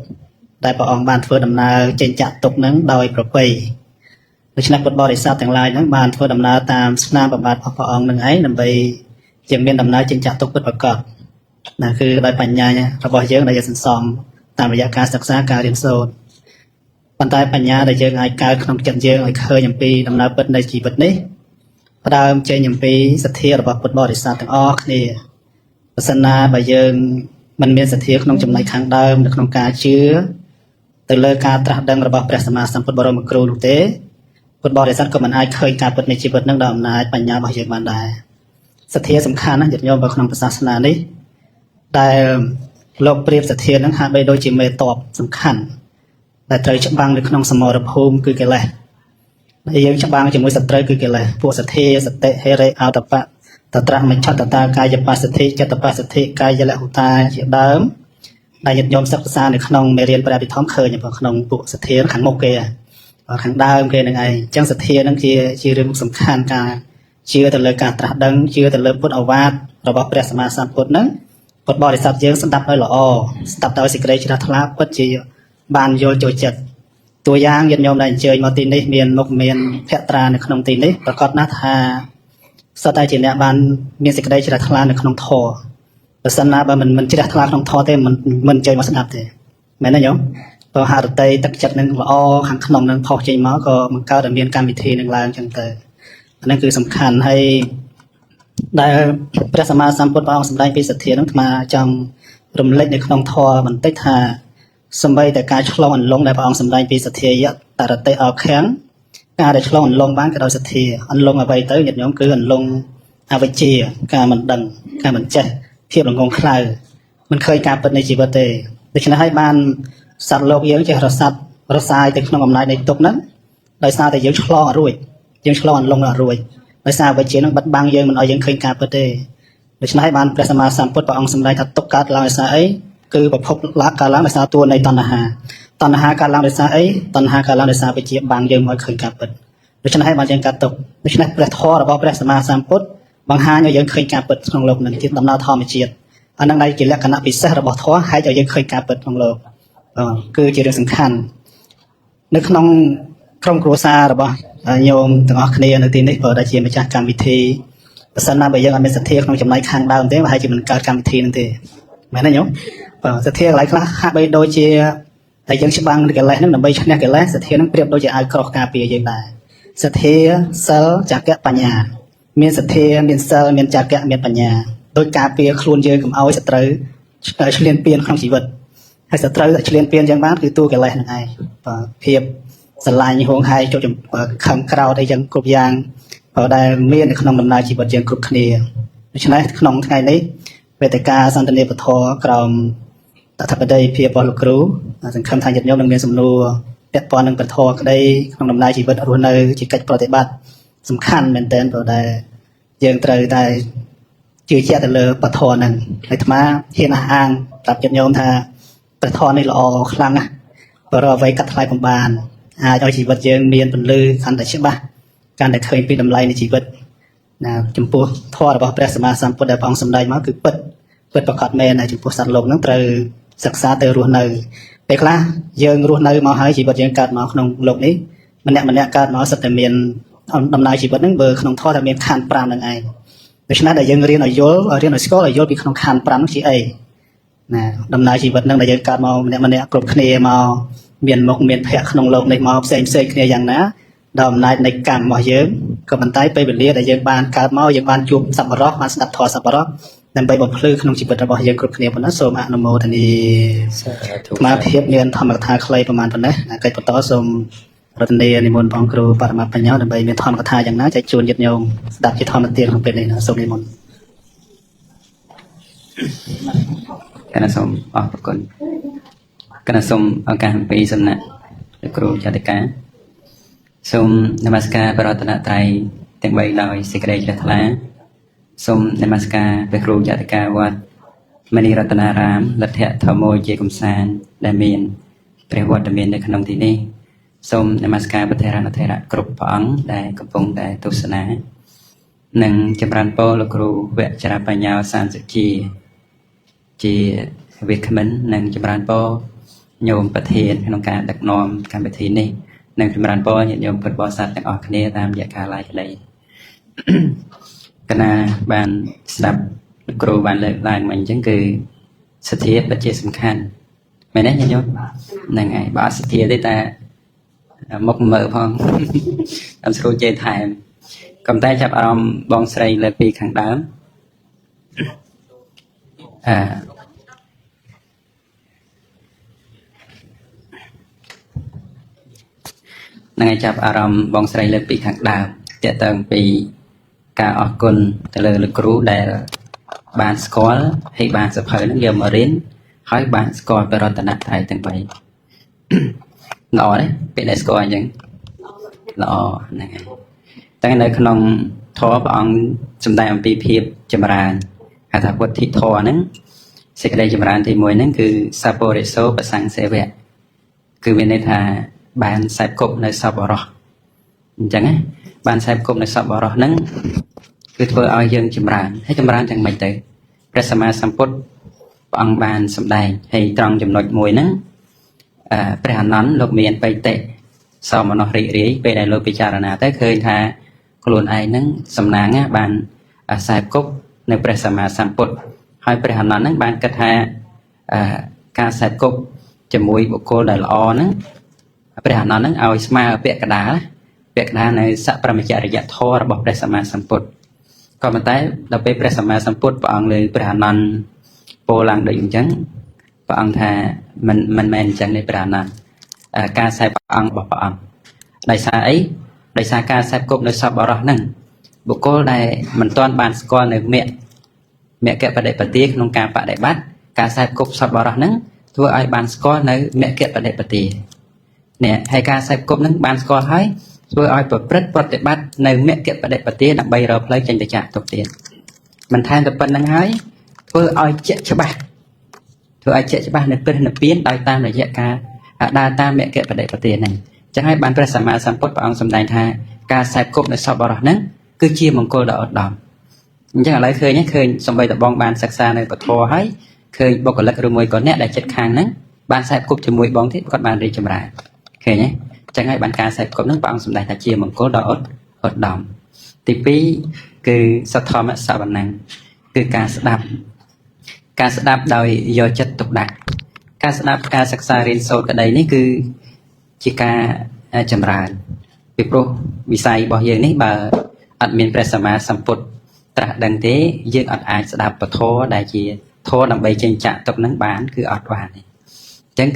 ដែលព្រះអង្គបានធ្វើដំណើរចេញចាក់ទុកនឹងដោយប្រពៃដូច្នេះពុទ្ធបរិស័ទទាំងឡាយហ្នឹងបានធ្វើដំណើរតាមស្នាមព្រះបាទរបស់ព្រះអង្គនឹងឯងដើម្បីជាមានដំណើរចេញចាក់ទុកពិតប្រាកដណាគឺដោយបញ្ញារបស់យើងដែលយើងសន្សំតាមរយៈការសិក្សាការរៀនសូត្រប៉ុន្តែបញ្ញាដែលយើងអាចកើតក្នុងចិត្តយើងឲ្យឃើញអំពីដំណើរពិតនៃជីវិតនេះផ្ដើមចេញអំពីសទ្ធារបស់ពុទ្ធបរិស័ទទាំងអស់គ្នាប្រសិនណាបើយើងមិនមានសទ្ធាក្នុងចំណុចខាងដើមនៅក្នុងការជឿទៅលើការត្រាស់ដឹងរបស់ព្រះសម្មាសម្ពុទ្ធបរមគ្រូនោះទេពុទ្ធបរិស័ទក៏មិនអាចឃើញការពិតនៃជីវិតនឹងដោយអំណាចបញ្ញារបស់យើងបានដែរសទ្ធាសំខាន់ណាស់ញាតិញោមនៅក្នុងសាសនានេះដែលលោកប្រៀបសទ្ធានឹងហាក់បីដូចជាមេតបសំខាន់ដែលត្រូវច្បាំងនៅក្នុងសមរភូមិគឺកិលេសដែលយើងច្បាំងជាមួយសត្រូវគឺកិលេសពួកសទ្ធាសតិហេរិអោតបៈតត្រមច្ឆតតាកាយបស្សទ្ធិចិត្តបស្សទ្ធិកាយលហុតាជាដើមដែលញាតិញោមសិក្សានៅក្នុងមេរៀនព្រះវិធម្មឃើញក្នុងពួកសទ្ធាខាងមុខគេខាងដើមគេនឹងឯងអញ្ចឹងសទ្ធានឹងជារឿងសំខាន់ការជឿទៅលើការត្រាស់ដឹងជឿទៅលើពុទ្ធឱវាទរបស់ព្រះសម្មាសម្ពុទ្ធនឹងពុទ្ធបរិស័ទយើងស្ដាប់ដោយល្អស្ដាប់ដោយសេចក្តីជ្រះថ្លាពិតជាបានយល់ចូលចិត្តតួយ៉ាងញាតិញោមដែលអញ្ជើញមកទីនេះមានមុខមានភក្ត្រានៅក្នុងទីនេះប្រកាសណាស់ថាសតតែជាអ្នកបានមានសេចក្តីជ្រះថ្លានៅក្នុងធម៌បើសិនណាបើមិនជ្រះថ្លាក្នុងធម៌ទេមិនចេញមកស្ដាប់ទេមែនទេញោមបើហារតីទឹកចិត្តនឹងល្អខាងក្នុងនឹងផុសចេញមកក៏បង្កើតឲ្យមានកម្មវិធីនឹងឡើងចឹងទៅអានេះគឺសំខាន់ហើយដែលព្រះសម្មាសម្ពុទ្ធព្រះអង្គសម្ដែងពីសទ្ធានឹងអាចង់រំលេចនៅក្នុងធម៌បន្តិចថាសម្បីតែការឆ្លងអន្លង់ដែលព្រះអង្គសម្ដែងពីសទ្ធាយៈតរតិអោខាំងការដែលឆ្លងអន្លង់បានក៏ដោយសទ្ធាអន្លង់អ្វីទៅញាតិញោមគឺអន្លង់អវិជ្ជាការមិនដឹងការមិនចេះភាពល្ងងខ្លៅមិនឃើញការពិតនៃជីវិតទេដូច្នេះហើយបានសត្វលោកយើងចេះរសាយទៅក្នុងអំណាចនៃទុក្ខហ្នឹងដោយសារតែយើងឆ្លងអត់រួចយើងឆ្លងអន្លង់អត់រួចដោយសារអវិជ្ជានឹងបិទបាំងយើងមិនឲ្យយើងឃើញការពិតទេដូច្នេះហើយបានព្រះសម្មាសម្ពុទ្ធព្រះអង្គសម្ដែងថាទុក្ខកើតឡើងដោយសារអីគឺប្រភពកើតឡើងដោយសារតួនៃតណ្ហាកើតឡើងដោយសារអីតណ្ហាកើតឡើងដោយសារវិជ្ជាបាំងយើងមិនឲ្យឃើញការពិតដូច្នេះហើយបានយើងកាត់ទុក្ខដូច្នេះព្រះធម៌របស់ព្រះសម្មាសម្ពុទ្ធបង្ហាញឲ្យយើងឃើញការពិតក្នុងលោកនឹងជាដំណើរធម្មជាតិអានឹងដែលជាលក្ខណៈពិសេសរបស់ធម៌ហើយឲ្យយើងឃើញការពិតក្នុងលោកគឺជារឿងសំខាន់នៅក្នុងក្រុមគ្រួសាររបស់ញោមទាំងអស់គ្នានៅទីនេះបើដែលជាម្ចាស់កម្មវិធីបើសិនណាបើយើងអត់មានសទ្ធាក្នុងចំណែកខាងដើមទេប្រហែលជាមិនកើតកម្មវិធីនឹងទេមែនទេញោមសទ្ធាកន្លែងខ្លះហាក់បីដូចជាតែយើងច្បាំងកិលេសនឹងដើម្បីឈ្នះកិលេសសទ្ធានឹងប្រៀបដូចជាអាវក្រោះការពារយើងដែរសទ្ធាសិលចក្កបញ្ញាមានសទ្ធាមានសិលមានចក្កមានបញ្ញាដោយការពារខ្លួនយើងកុំឲ្យសត្រូវឈ្លានពានក្នុងជីវិតហើយសត្រូវដែលឈ្លានពានយ៉ាងបានគឺតួកិលេសនឹងឯងភាពស្រឡាញ់ហួងហែងចូលខឹងក្រោធអីចឹងគ្រប់យ៉ាងដែលមាននៅក្នុងដំណើរជីវិតយើងគ្រប់គ្នាដូច្នេះក្នុងថ្ងៃនេះវេទិកាសន្ទនាពធក្រោមតថបតីភាពរបស់លោកគ្រូសង្ឃឹមថាញាតិញោមនឹងមានសំណួរពាក់ព័ន្ធនឹងពធក្តីក្នុងដំណើរជីវិតរស់នៅជាកិច្ចប្រតិបត្តិសំខាន់មែនទែនព្រោះតែយើងត្រូវតែជឿជាក់ទៅលើពធហ្នឹងហើយអាត្មាហ៊ានអះអាងប្រាប់ញាតិញោមថាពធនេះល្អខ្លាំងណាស់បើរកអ្វីកាត់ថ្លៃបំបានអាចឲ្យជីវិតយើងមានពន្លឺកាន់តែច្បាស់កាន់តែឃើញពីតម្លៃនៃជីវិតណាចំពោះធម៌របស់ព្រះសម្មាសម្ពុទ្ធដែលព្រះអង្គសម្ដែងមកគឺពិតប្រកបមែនហើយចំពោះសត្វលោកហ្នឹងត្រូវសិក្សាទៅរស់នៅពេលខ្លះយើងរស់នៅមកហើយជីវិតយើងកើតមកក្នុងលោកនេះម្នាក់កើតមកសិតតែមានដំណើរជីវិតហ្នឹងបើក្នុងធម៌តែមានខណ្ឌ5ហ្នឹងឯងដូច្នេះដែលយើងរៀនឲ្យយល់រៀនឲ្យស្គាល់ឲ្យយល់ពីក្នុងខណ្ឌ5ហ្នឹងជាអីណាដំណើរជីវិតហ្នឹងដែលយើងកើតមកម្នាក់គ្រប់គ្នាមកមានមុខមានភ័ក្រក្នុងលោកនេះមកផ្សេងគ្នាយ៉ាងណាដោយអំណាចនៃកម្មរបស់យើងក៏ប៉ុន្តែពេលវេលាដែលយើងបានកើតមកយើងបានជួបសប្បុរសបានស្ដាប់ធម៌សប្បុរសដើម្បីបំភ្លឺក្នុងជីវិតរបស់យើងគ្រប់គ្នាប៉ុណ្ណាសូមអនុមោទនាសាធុអាភាពមានធម្មកថាខ្លីប្រហែលប៉ុណ្ណេះកិច្ចបន្តសូមរតនានិមន្តបងគ្រូបរមបញ្ញោដើម្បីមានធម្មកថាយ៉ាងណាចែកជូនញាតិញោមស្ដាប់ជាធម្មទានក្នុងពេលនេះណាសូមនិមន្តគណៈសូមអរគុណគណៈសូមឱកាសអំពីសំណាក់លោកគ្រូចតិកាសូមនមស្ការព្រះរតនត្រ័យទាំង3ដោយសេចក្តីជ្រះថ្លាសូមនមស្ការព្រះគ្រូចតិកាវត្តមនីរតនារាមលទ្ធធម្មោជាកំសាន្តដែលមានព្រះវត្តមាននៅក្នុងទីនេះ សូមនមស្ការព្រះថេរណថេរៈគ្រប់ព្រះអង្គដែលកំពុងតែទស្សនានិងចម្រើនពរលោកគ្រូវគ្គចរបញ្ញោសានសុជាវាគ្មិននិងចម្រើនពរញោមប្រធានក្នុងការដឹកនាំកម្មវិធីនេះនិងចម្រើនពរញាតិញោមពុទ្ធបរិស័ទទាំងអស់គ្នាតាមរយៈការឡាយក្តីកណាបានស្ដាប់លោកគ្រូបានលើកឡើងមកអញ្ចឹងគឺសទ្ធាពិតជាសំខាន់មែនទេញាតិញោមហ្នឹងហើយបើអត់សទ្ធាទេតែមកមើលផងអត់ស្រួលចេះថែមកំតែចាប់អារម្មណ៍បងស្រីលើកពីខាងដើមនឹងឲ្យចាប់អារម្មណ៍បងស្រីលើកពីខាងដើមតើតើពីការអរគុណទៅលើលោកគ្រូដែលបានស្គាល់ហើយបានសភៅនឹងយកមករៀនហើយបានស្គាល់បរតនត្រ័យទាំង3ល្អទេពេលដែលស្គាល់អញ្ចឹងល្អហ្នឹងហើយតែនៅក្នុងធម៌ព្រះអង្គសម្ដែងអំពីភាពចម្រើនហៅថាពុទ្ធិធម៌ហ្នឹងសេចក្តីចម្រើនទី1ហ្នឹងគឺសាពរិសោប្រសង្ឃសេវៈគឺមានន័យថាបានខ្សែគប់នៅសពបរោះអញ្ចឹងណាបានខ្សែគប់នៅសពបរោះហ្នឹងគឺធ្វើឲ្យយើងចម្រើនហើយចម្រើនទាំងម៉េចទៅព្រះសម្មាសម្ពុទ្ធព្រះអង្គបានសម្ដែងហើយត្រង់ចំណុចមួយហ្នឹងព្រះអនន្តលោកមានបៃតិសោមនស្សរីករាយពេលដែលលោកពិចារណាទៅឃើញថាខ្លួនឯងហ្នឹងសំណាងបានខ្សែគប់នៅព្រះសម្មាសម្ពុទ្ធហើយព្រះអនន្តហ្នឹងបានគិតថាការខ្សែគប់ជាមួយបុគ្គលដែលល្អហ្នឹងព្រះអនន្តហ្នឹងឲ្យស្មើពាក្យកដាលនៅសប្រមចរិយធម៌របស់ព្រះសម្មាសម្ពុទ្ធក៏ប៉ុន្តែដល់ពេលព្រះសម្មាសម្ពុទ្ធព្រះអង្គលើព្រះអនន្តពោលឡើងដូចអញ្ចឹងព្រះអង្គថាមិនមែនអញ្ចឹងទេព្រះអនន្តការខ្សែព្រះអង្គរបស់ព្រះអង្គដោយសារអីដោយសារការខ្សែគប់នៅសពបរោះហ្នឹងបុគ្គលដែលមិនទាន់បានស្គាល់នៅមគ្គបដិបទាក្នុងការបដិបត្តិការខ្សែគប់សពបរោះហ្នឹងធ្វើឲ្យបានស្គាល់នៅមគ្គបដិបទានេះហើយការខ្សែគប់ហ្នឹងបានស្គាល់ហើយធ្វើឲ្យប្រព្រឹត្តប្រតិបត្តិនៅមគ្គបដិបទាដើម្បីរកផ្លូវចេញទៅចាកទុកទៀតមិនថែមតែប៉ុណ្្នឹងហើយធ្វើឲ្យជាក់ច្បាស់នៅព្រះនិព្វានដោយតាមរយៈការដើរតាមមគ្គបដិបទាហ្នឹងអញ្ចឹងហើយបានព្រះសម្មាសម្ពុទ្ធព្រះអង្គសម្ដែងថាការខ្សែគប់នៅសពបរោះហ្នឹងគឺជាមង្គលដ៏ឧត្តមអញ្ចឹងឥឡូវឃើញសំបីតបងបានសិក្សានៅពធហើយឃើញបុគ្គលិកឬមួយក៏អ្នកដែលចិត្តខាងហ្នឹងបានខ្សែគប់ជាមួយបងទៀតគាត់បានរីកចម្រើនឃើញទេអញ្ចឹងហើយបានការខ្សែគប់ហ្នឹងព្រះអង្គសម្ដែងថាជាមង្គលដ៏ឧត្តមទី2គឺសទ្ធម្មសវណ្ណគឺការស្ដាប់ដោយយកចិត្តទុកដាក់ការស្ដាប់ការសិក្សារៀនសូត្រក្តីនេះគឺជាការចម្រើនពីព្រោះវិស័យរបស់យើងនេះបើអត់មានព្រះសម្មាសម្ពុទ្ធត្រាស់ដឹងទេយើងអត់អាចស្ដាប់ពធដែលជាធម៌ដើម្បីចេញចាក់ទុកនឹងបានគឺអត់បានទេអញ្ចឹង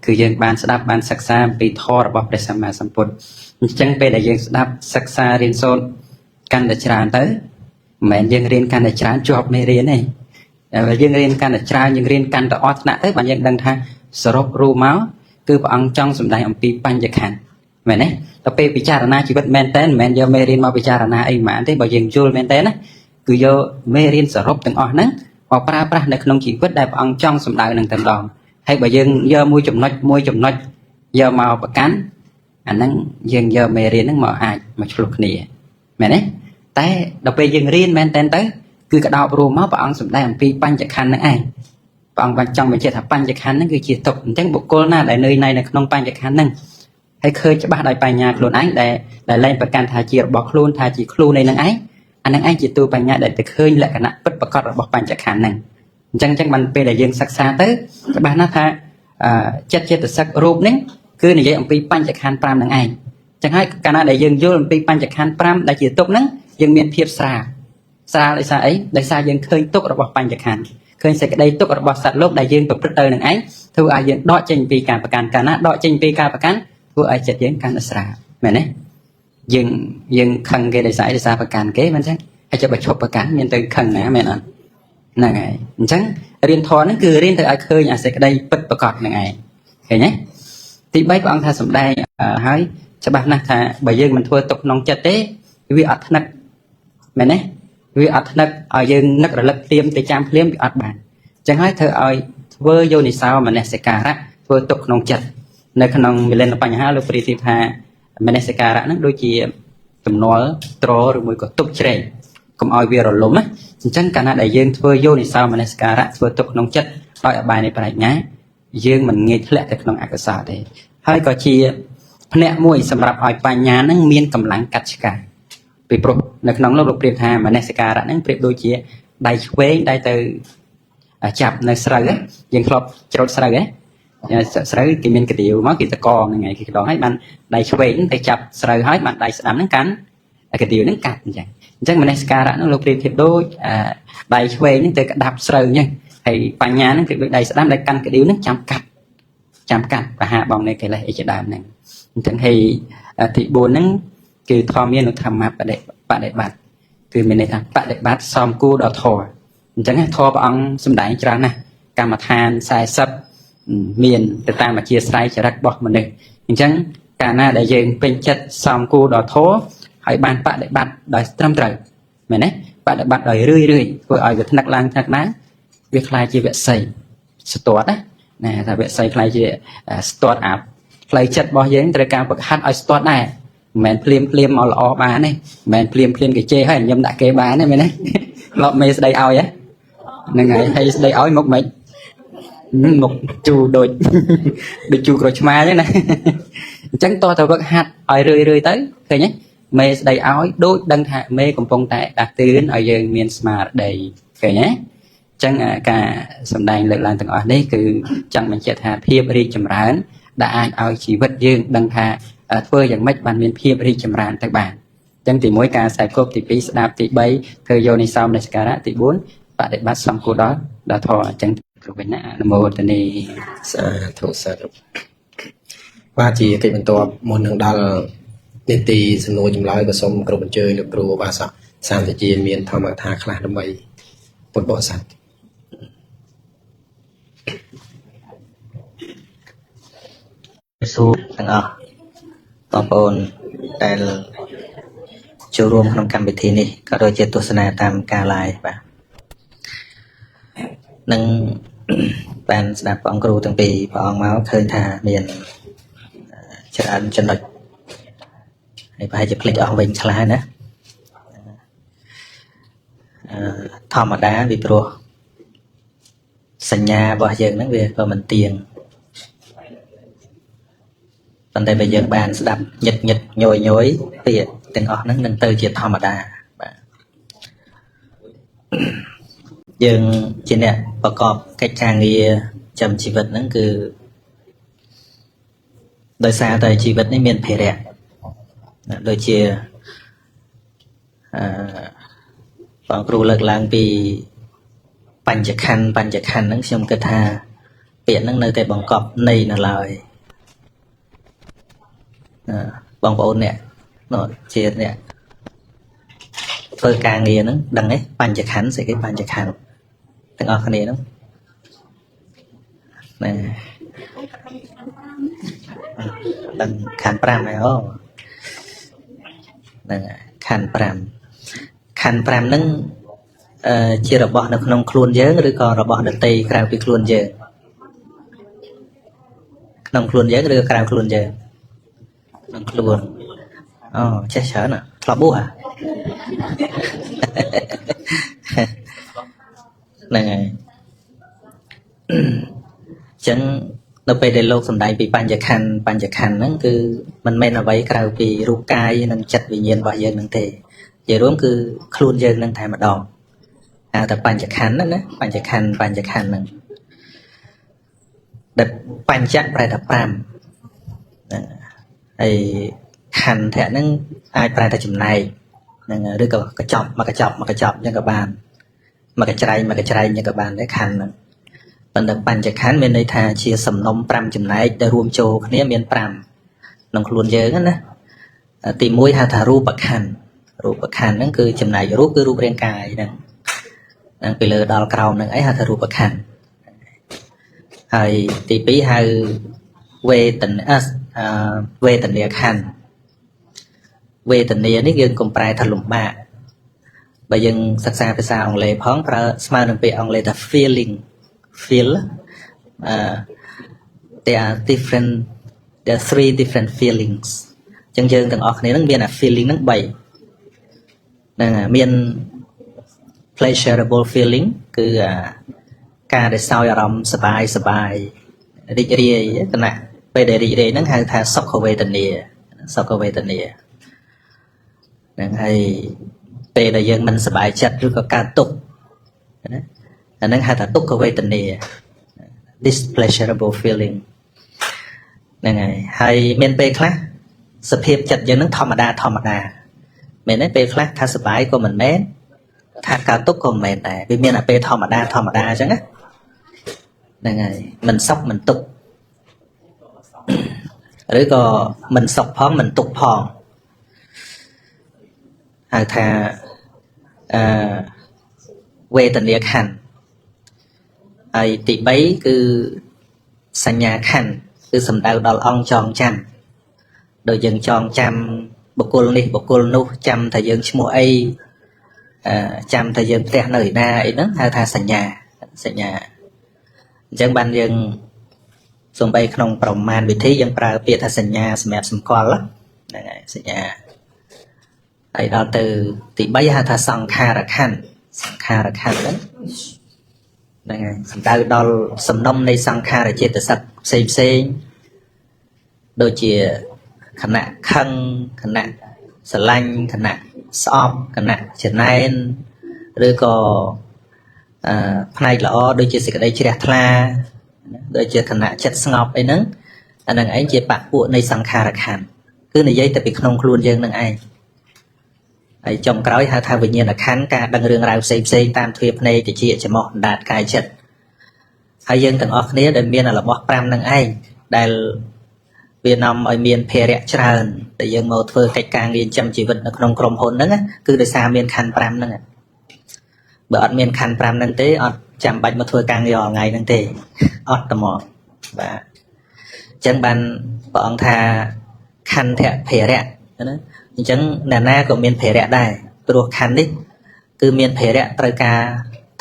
គឺយើងបានស្ដាប់បានសិក្សាអំពីធម៌របស់ព្រះសម្មាសម្ពុទ្ធអញ្ចឹងពេលដែលយើងស្ដាប់សិក្សារៀនសូត្រកាន់តែច្រើនទៅមិនមែនយើងរៀនកាន់តែច្រើនជាប់មេរៀនទេយើងរៀនកាន់តែច្រើនយើងរៀនកាន់តែអត់ថ្នាក់ទៅបានយើងដឹងថាសរុបរួមមកគឺព្រះអង្គចង់សម្ដែងអំពីបញ្ញខណ្ឌមែនទេដល់ពេលពិចារណាជីវិតមែនតើមិនមែនយកមេរៀនមកពិចារណាអីហ្មងទេបើយើងយល់មែនតើណាគឺយកមេរៀនសរុបទាំងអស់ហ្នឹងមកប្រើប្រាស់នៅក្នុងជីវិតដែលព្រះអង្គចង់សម្ដៅនឹងតែម្ដងហើយបើយើងយកមួយចំណុចយកមកប្រកាន់អាហ្នឹងយើងយកមេរៀនហ្នឹងមកអាចមកឆ្លុះគ្នាមែនទេតែដល់ពេលយើងរៀនមែនតើទៅគឺកដោបរួមមកព្រះអង្គសម្ដែងអំពីបញ្ញខណ្ឌហ្នឹងឯងព្រះអង្គបានចង់បញ្ជាក់ថាបញ្ញខណ្ឌហ្នឹងគឺជាទុកអញ្ចឹងបុគ្គលណាដែលនៅនៅក្នុងបញ្ញខណ្ឌហ្នឹងហើយឃើញច្បាស់ដោយបញ្ញាខ្លួនឯងដែលលែងប្រកាន់ថាជារបស់ខ្លួនថាជាខ្លួននៃនឹងឯងអានឹងឯងជាទូបញ្ញាដែលទៅឃើញលក្ខណៈពិតប្រាកដរបស់បញ្ញខណ្ឌហ្នឹងអញ្ចឹងបានពេលដែលយើងសិក្សាទៅច្បាស់ណាស់ថាចិត្តចេតសិករូបនេះគឺនិយាយអំពីបញ្ញខណ្ឌ5ហ្នឹងឯងអញ្ចឹងហើយកាលណាដែលយើងយល់អំពីបញ្ញខណ្ឌ5ដែលជាទុកហ្នឹងយើងមានភាពស្រាលដោយសារអីដោយសារយើងឃើញទុករបស់បញ្ញខណ្ឌឃើញសេចក្តីទុករបស់សត្វលោកដែលយើងប្រព្រឹត្តទៅនឹងឯងធ្វើឲ្យយើងដកចេញពីការប្រកាន់កាលណាដកចេញពីការប្រកាន់ធ្វើឲ្យចិត្តយើងកាន់តែស្រាលមែនទេយើងខឹងគេដោយសារប្រកាន់គេមែនទេហើយចុះបើឈប់ប្រកាន់មានទៅខឹងណាមែនអត់ហ្នឹងហើយអញ្ចឹងរៀនធម៌ហ្នឹងគឺរៀនទៅឲ្យឃើញអាសេចក្តីពិតប្រាកដហ្នឹងឯងឃើញទេទី3ព្រះអង្គថាសម្ដែងហើយច្បាស់ណាស់ថាបើយើងមិនធ្វើទុកក្នុងចិត្តទេវាអត់ថ្នឹកមែនទេវាអត់ថ្នឹកឲ្យយើងនឹករលឹកភ្លាមទៅចាំភ្លាមវាអត់បានអញ្ចឹងហើយធ្វើឲ្យធ្វើយោនិសោមនសិការៈធ្វើទុកក្នុងចិត្ត នៅក្នុងវិលែនបញ្ហាលោកព្រីទីថាមនសិការៈហ្នឹងដូចជាទំនាល់ត្រឬមួយក៏ទុកជ្រែកកុំឲ្យវារលំណាអញ្ចឹងកាលណាដែលយើងធ្វើយោនិសោមនសិការៈធ្វើទុកក្នុងចិត្តដោយអបាយនៃប្រាជ្ញាយើងមិនងាយធ្លាក់ទៅក្នុងអកុសលទេហើយក៏ជាភ្នាក់មួយសម្រាប់ឲ្យបញ្ញាហ្នឹងមានកម្លាំងកាត់ឆ្ការពីព្រោះនៅក្នុងលោកព្រាបថាមនសិការៈហ្នឹងប្រៀបដូចជាដៃឆ្វេងដែលទៅចាប់នៅស្រូវយើងធ្លាប់ច្រូតស្រូវស្រូវគេមានកដៀវមកគេតកហ្នឹងឯងគេកដងហើយបានដៃឆ្វេងទៅចាប់ស្រូវហើយបានដៃស្ដាំហ្នឹងកាន់កដៀវហ្នឹងកាត់អញ្ចឹងមនសិការៈហ្នឹងលោកព្រាបធៀបដូចដៃឆ្វេងហ្នឹងទៅក្តាប់ស្រូវអញ្ចឹងហើយបញ្ញាហ្នឹងគឺដូចដៃស្ដាំដែលកាន់កដៀវហ្នឹងចាំកាត់បហាបងនៃកិលេសអីជាដើមហ្នឹងអញ្ចឹងហើយទី4ហ្នឹងគឺធម្មានុធម្មបដិបត្តិគឺមានន័យថាបដិបត្តិសមគួរដល់ធម៌អញ្ចឹងធម៌ព្រះអង្គសម្ដែងច្រើនណាស់កម្មដ្ឋាន40មានទៅតាមអធិស្ស្រ័យចរិតរបស់មនុស្សអញ្ចឹងកាលណាដែលយើងពេញចិត្តសមគួរដល់ធម៌ហើយបានបដិបត្តិដោយត្រឹមត្រូវមែនទេបដិបត្តិដោយរឿយធ្វើឲ្យវាថ្នាក់ឡើងវាคล้ายជាវិស័យស្ទាត់ណាថាវិស័យคล้ายជាស្ទាត់អាផ្លូវចិត្តរបស់យើងត្រូវការฝึกហាត់ឲ្យស្ទាត់ដែរមិនមែនភ្លាមមកល្អបានទេមិនមែនភ្លាមគេជេរហើយញឹមដាក់គេបានទេមែនទេឡប់មេស្ដីឲ្យហ្នឹងហើយស្ដីឲ្យមុខមិនមុខជូរដូចជូរក្រូចឆ្មាអញ្ចឹងណាអញ្ចឹងតោះទៅវឹកហាត់ឲ្យរឿយទៅឃើញទេមេស្ដីឲ្យដូចដឹងថាមេកំពុងតែដាស់តឿនឲ្យយើងមានស្មារតីឃើញទេអញ្ចឹងការសម្ដែងលើកឡើងទាំងអស់នេះគឺចង់បញ្ជាក់ថាភាពរីកចម្រើនដែលអាចឲ្យជីវិតយើងដឹងថាធ្វើយ៉ាងម៉េចបានមានភាពរីកចម្រើនទៅបានអញ្ចឹងទី1ការខ្សែគប់ទី2ស្ដាប់ទី3ធ្វើយោនិសោមនសិការៈទី4បដិបត្តិសំគួរដល់ធម៌អញ្ចឹងគ្រប់វិញ្ញាអនុមោទនី សាធុបាទជាកិច្ចបន្ទាប់មុននឹងដល់នីតិសំណួរចម្លើយក៏សូមគ្រប់អញ្ជើញលោកគ្រូបាសកសាមតិជាមានធម្មកថាខ្លះដើម្បីពុទ្ធបរិស័ទសួរទាំងអស់បងប្អូនដែលចូលរួមក្នុងកម្មវិធីនេះក៏ដូចជាទស្សនាតាមការ live បាទនឹងបានស្ដាប់បងគ្រូទាំងពីរព្រះអង្គមកឃើញថាមានច្រើនចំណុចហើយប្រហែលជាភ្លេចអស់វិញខ្លះណាធម្មតាពីព្រោះសញ្ញារបស់យើងហ្នឹងវាក៏មិនទៀងប៉ុន្តែបើយើងបានស្ដាប់ញឹកញយពាក្យទាំងអស់ហ្នឹងនឹងទៅជាធម្មតាបាទយើងជាអ្នកប្រកបកិច្ចការងារចាំជីវិតហ្នឹងគឺដោយសារតែជីវិតនេះមានភារៈដូចជាបងគ្រូលើកឡើងពីបញ្ចខណ្ឌហ្នឹងខ្ញុំគិតថាពាក្យហ្នឹងនៅតែបង្កប់ន័យនៅឡើយបងប្អូនអ្នកជាអ្នកធ្វើការងារហ្នឹងដឹងទេបញ្ចខណ្ឌស្អីគេបញ្ចខណ្ឌទាំងអស់គ្នាហ្នឹងណាដឹងខណ្ឌ5ហើយហ្នឹងខណ្ឌ5ហ្នឹងជារបស់នៅក្នុងខ្លួនយើងឬក៏របស់ដតីក្រៅពីខ្លួនយើងក្នុងខ្លួនយើងឬក្រៅខ្លួនយើងក្នុងខ្លួនចេះច្រើនធ្លាប់បួសហ្នឹងហើយអញ្ចឹងនៅពេលដែលលោកសម្ដែងពីបញ្ចខណ្ឌហ្នឹងគឺមិនមែនអ្វីក្រៅពីរូបកាយនិងចិត្តវិញ្ញាណរបស់យើងហ្នឹងទេជារួមគឺខ្លួនយើងនឹងតែម្ដងហៅថាបញ្ចខណ្ឌហ្នឹងណាបញ្ចខណ្ឌហ្នឹងដែលបញ្ចៈប្រែថា5ហើយខណ្ឌធៈហ្នឹងអាចប្រែថាចំណែកហ្នឹងឬក៏កញ្ចប់មកកញ្ចប់អញ្ចឹងក៏បានមកកញ្ច្រែងអញ្ចឹងក៏បានដែរខណ្ឌហ្នឹងប៉ុន្តែបញ្ចខណ្ឌមានន័យថាជាសំណុំ5ចំណែកដែលរួមចូលគ្នាមាន5ក្នុងខ្លួនយើងណាទី1ហៅថារូបខណ្ឌហ្នឹងគឺចំណែករូបគឺរូបរាងកាយហ្នឹងពីលើដល់ក្រោមហ្នឹងអីហៅថារូបខណ្ឌហើយទី2ហៅវេទនាខណ្ឌវេទនានេះយើងកុំប្រែថាលំបាកបើយើងសិក្សាភាសាអង់គ្លេសផងប្រើស្មើនឹងពាក្យអង់គ្លេសថា feel there are different there are 3 different feelings ចឹងយើងទាំងអស់គ្នានឹងមានអា feeling ហ្នឹង3ហ្នឹងហើយមាន pleasurable feeling គឺការដែលសោយអារម្មណ៍សบายរីករាយគណៈពេលដែលរីករាយហ្នឹងហៅថាសុខវេទនាហ្នឹងហើយពេលដែលយើងមិនសบายចិត្តឬក៏កើតទុក្ខណាអាហ្នឹងហៅថាទុក្ខវេទនា this pleasurable feeling ហ្នឹងហើយមានពេលខ្លះសភាពចិត្តយើងហ្នឹងធម្មតាមែនទេពេលខ្លះថាសบายក៏មិនមែនថាកើតទុក្ខក៏មិនមែនដែរវាមានតែពេលធម្មតាអញ្ចឹងណាហ្នឹងហើយមិនសុខមិនទុក្ខឬក៏មិនសុខផងមិនទុក្ខផងហៅថាវេទនាខណ្ឌហើយទី3គឺសញ្ញាខណ្ឌគឺសំដៅដល់អង្គចងចាំដូចយើងចងចាំបុគ្គលនេះបុគ្គលនោះចាំថាយើងឈ្មោះអីចាំថាយើងផ្ទះនៅឯណាអីហ្នឹងហៅថាសញ្ញាអញ្ចឹងបានយើងសំបីក្នុងប្រមាណវិធីយើងប្រើពាក្យថាសញ្ញាសម្រាប់សម្គាល់ហ្នឹងហើយសញ្ញាហើយដល់ទៅទី3ហៅថាសង្ខារខណ្ឌហ្នឹងហើយសំដៅដល់សំណុំនៃសង្ខារចេតសិកផ្សេងដូចជាខណៈខឹងខណៈស្រឡាញ់ខណៈស្អប់ខណៈចំណែនឬក៏ផ្នែកល្អដូចជាសេចក្តីជ្រះថ្លាដូចជាខណៈចិត្តស្ងប់អីហ្នឹងអាហ្នឹងឯងជាបពួកនៃសង្ខារខណ្ឌគឺនិយាយតែពីក្នុងខ្លួនយើងនឹងឯងហើយចុងក្រោយហៅថាវិញ្ញាណខណ្ឌការដឹងរឿងរ៉ាវផ្សេងតាមទ្វារភ្នែកតិចច្រមុះអណ្ដាតកាយចិត្តហើយយើងទាំងអស់គ្នាដែលមានរបស់5នឹងឯងដែលវានាំឲ្យមានភារៈច្រើនដែលយើងមកធ្វើកិច្ចការងារចិញ្ចឹមជីវិតនៅក្នុងក្រុមហ៊ុនហ្នឹងគឺដោយសារមានខណ្ឌ5ហ្នឹងបើអត់មានខណ្ឌ5ហ្នឹងទេអត់ចាំបាច់មកធ្វើការងាររាល់ថ្ងៃហ្នឹងទេអត់តែមកបាទអញ្ចឹងបានព្រះអង្គថាខន្ធៈភារៈណាអញ្ចឹងអ្នកណាក៏មានភារៈដែរព្រោះខណ្ឌនេះគឺមានភារៈត្រូវការ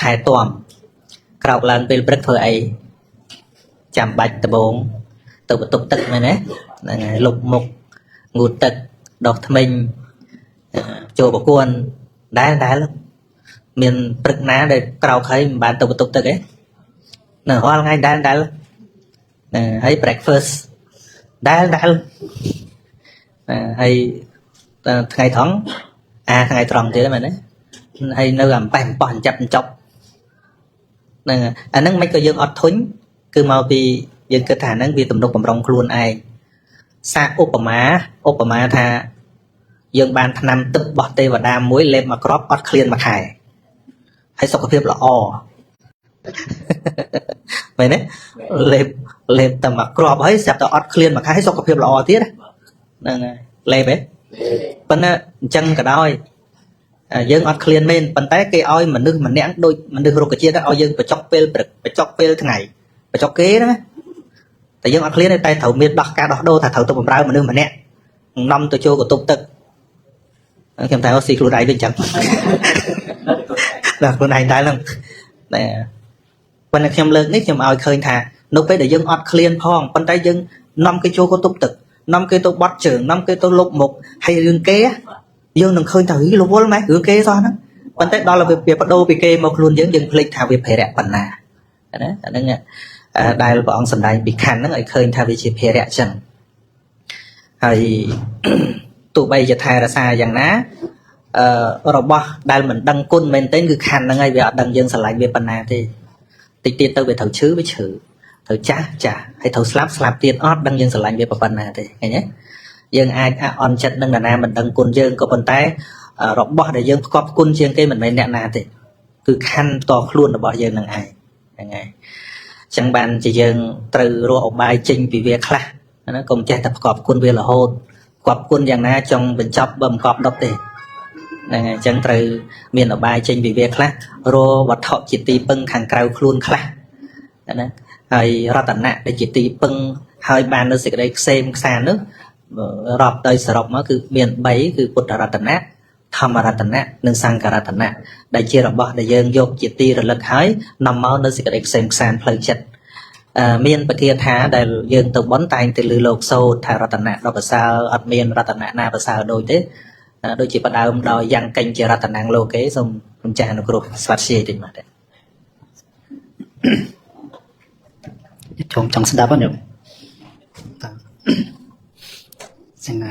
ថែទាំក្រោកឡើងពេលព្រឹកធ្វើអីចាំបាច់ដំបងទៅបន្ទប់ទឹកមែនទេហ្នឹងហើយលុបមុខងូតទឹកដុសធ្មេញចូលប្រគួនដែលមានព្រឹកណាដែលក្រោកហើយមិនបានទៅបន្ទប់ទឹកទេនៅរាល់ថ្ងៃដែលហើយ breakfast ដែលហើយថ្ងៃត្រង់ថ្ងៃត្រង់ទៀតមែនទេហើយនៅអំប៉េះអំប៉ោះអញ្ចាប់អញ្ចប់ហ្នឹងអាហ្នឹងមិនក៏យើងអត់ធុញគឺមកពីយើងគិតថាហ្នឹងវាទំនុកបំរុងខ្លួនឯងសាកឧបមាថាយើងបានថ្នាំទឹករបស់ទេវតាមួយលេបមកគ្រាប់អត់ឃ្លានមួយខែហើយសុខភាពល្អមែនទេលេបតែមកគ្រាប់ហើយស្រាប់តែអត់ឃ្លានមួយខែហើយសុខភាពល្អទៀតហ្នឹងហើយលេបទេប៉ុន្តែអញ្ចឹងក៏ដោយយើងអត់ឃ្លានមែនប៉ុន្តែគេឲ្យមនុស្សម្នាក់ដូចមនុស្សរុក្ខជាតិឲ្យយើងបញ្ចុកពេលព្រឹកបញ្ចុកពេលថ្ងៃបញ្ចុកគេណាតែយើងអត់ឃ្លានទេតែត្រូវមានការដោះដូរថាត្រូវទៅបម្រើមនុស្សម្នាក់នាំទៅចូលកតុបទឹកខ្ញុំតែស៊ីខ្លួនឯងដូចអញ្ចឹងដល់ខ្លួនឯងតែហ្នឹងតែប៉ុន្តែខ្ញុំលើកនេះខ្ញុំឲ្យឃើញថានៅពេលដែលយើងអត់ឃ្លានផងប៉ុន្តែយើងនាំគេចូលកតុបទឹកនាំគេទៅបត់ជើងនាំគេទៅលុបមុខហើយរឿងគេយើងនឹងឃើញថារវល់ម៉េចរឿងគេសោះហ្នឹងប៉ុន្តែដល់វាបដូរពីគេមកខ្លួនយើងភ្លេចថាវាភារៈប៉ុណ្ណាណាអាហ្នឹងដែលព្រះអង្គសម្ដែងពីខណ្ឌហ្នឹងឲ្យឃើញថាវាជាភារៈចឹងហើយទោះបីជាថែរក្សាយ៉ាងណារបស់ដែលមិនដឹងគុណមែនទេគឺខណ្ឌហ្នឹងហើយវាអត់ដឹងយើងស្រឡាញ់វាប៉ុណ្ណាទេតិចទៀតទៅវាត្រូវឈឺវាឈឺត្រូវចាស់ហើយត្រូវស្លាប់ទៀតអត់ដឹងយើងស្រឡាញ់វាប៉ុណ្ណាទេឃើញទេយើងអាចអន់ចិត្តនឹងនរណាមិនដឹងគុណយើងក៏ប៉ុន្តែរបស់ដែលយើងផ្គប់គុណជាងគេមិនមែនអ្នកណាទេគឺខណ្ឌតខ្លួនរបស់យើងនឹងឯងហ្នឹងហើយអញ្ចឹងបានជាយើងត្រូវរកឧបាយចេញពីវាខ្លះណាកុំចេះតែផ្គប់គុណវារហូតផ្គប់គុណយ៉ាងណាចង់បញ្ចប់បើមិនផ្គប់ដុតទេហ្នឹងហើយអញ្ចឹងត្រូវមានឧបាយចេញពីវាខ្លះរកវត្ថុជាទីពឹងខាងក្រៅខ្លួនខ្លះណាហើយរតនៈដែលជាទីពឹងហើយបាននៅសេចក្តីខ្សែមខ្សាននោះរាប់ដោយសរុបមកគឺមាន3គឺពុទ្ធរតនៈធម្មរតនៈនិងសង្ឃរតនៈដែលជារបស់ដែលយើងយកជាទីរលឹកហើយនាំមកនៅសេចក្តីខ្សែមខ្សានផ្លូវចិត្ត miền bậc thiên thá đại dương từ bón tay từ lư lộc sâu thả rát nạ đó bờ sao ở miền rát nạ na bờ sao đôi thế đôi chỉ bắt đầu đòi giang canh chỉ rát nạ lô kế xong cha nó group phát xì thì mà đấy chồng chồng sẽ đáp ứng được xin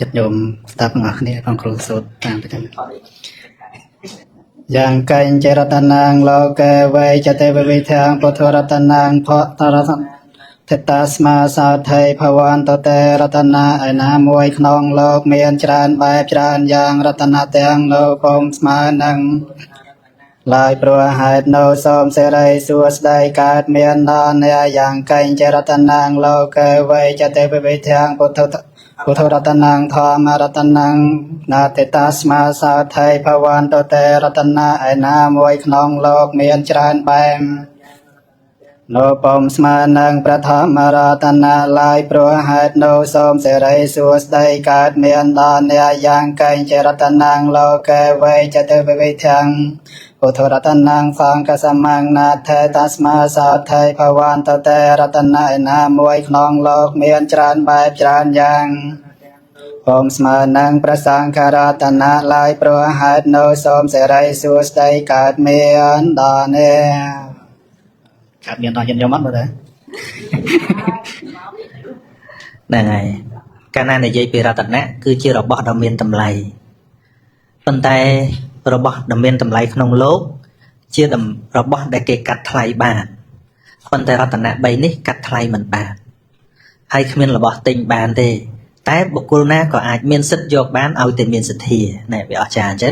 ยัดโยมสตาฟงานนี้ฟังครูสดตามไปกันยังไกเจรตนังโลกเวจเตเววิทังปุถุรัตนังเพาะตรัสเทตัสมาสาวไทยภวันตเตรัตนาไอน้ำมวยขนองโลกเมียนจรานแบบจรานยังรัตนาเตียงโลกปมสมานังลายปลัวหายโนสมเสรีสัวสไดกาดเมียนนอนเนี่ยยังไกเจรตนังโลกเวจเตเววิทังปุถุรัตนังธรรมรัตนังนาเตตัสมาสาวไทยภวันตเตรัตนาไอน้ำมวยขนองโลกเมียนจรานแบบโนปมสมานังประธามรัตนาลายปลัวหายโนสมเสรีสัวสไดกาดเมียนนอนเนี่ยยังไกเจรตนังโลกเวจเตเววิทังปุถุรัตนังฟังกสมังนาเทตัสมาสาวไทยภวันตเตรัตนาไอน้ำมวยขนองโลกเมียนจรานแบบจรานยังปมสมานังประสังคารัตนาลายปลัวหายโนสมเสรีสัวสไดกาดเมียนดอนเนขาดเมียนดอนยันยมัดมาเลย này cái này dây bị ra tận nè cứ chưa đọc bỏ đầm miền tầm lầy bên tay đọc bỏ đầm miền tầm lầy không lốp chưa đầm đọc bỏ để kê cắt thay bàn bên tay ra tận nè bay nít cắt thay mình bàn hay không là bỏ tình bàn thì tái bộ cô na có ai miền sức dọc bán ao tiền miền sức thì này bị ở trà chứ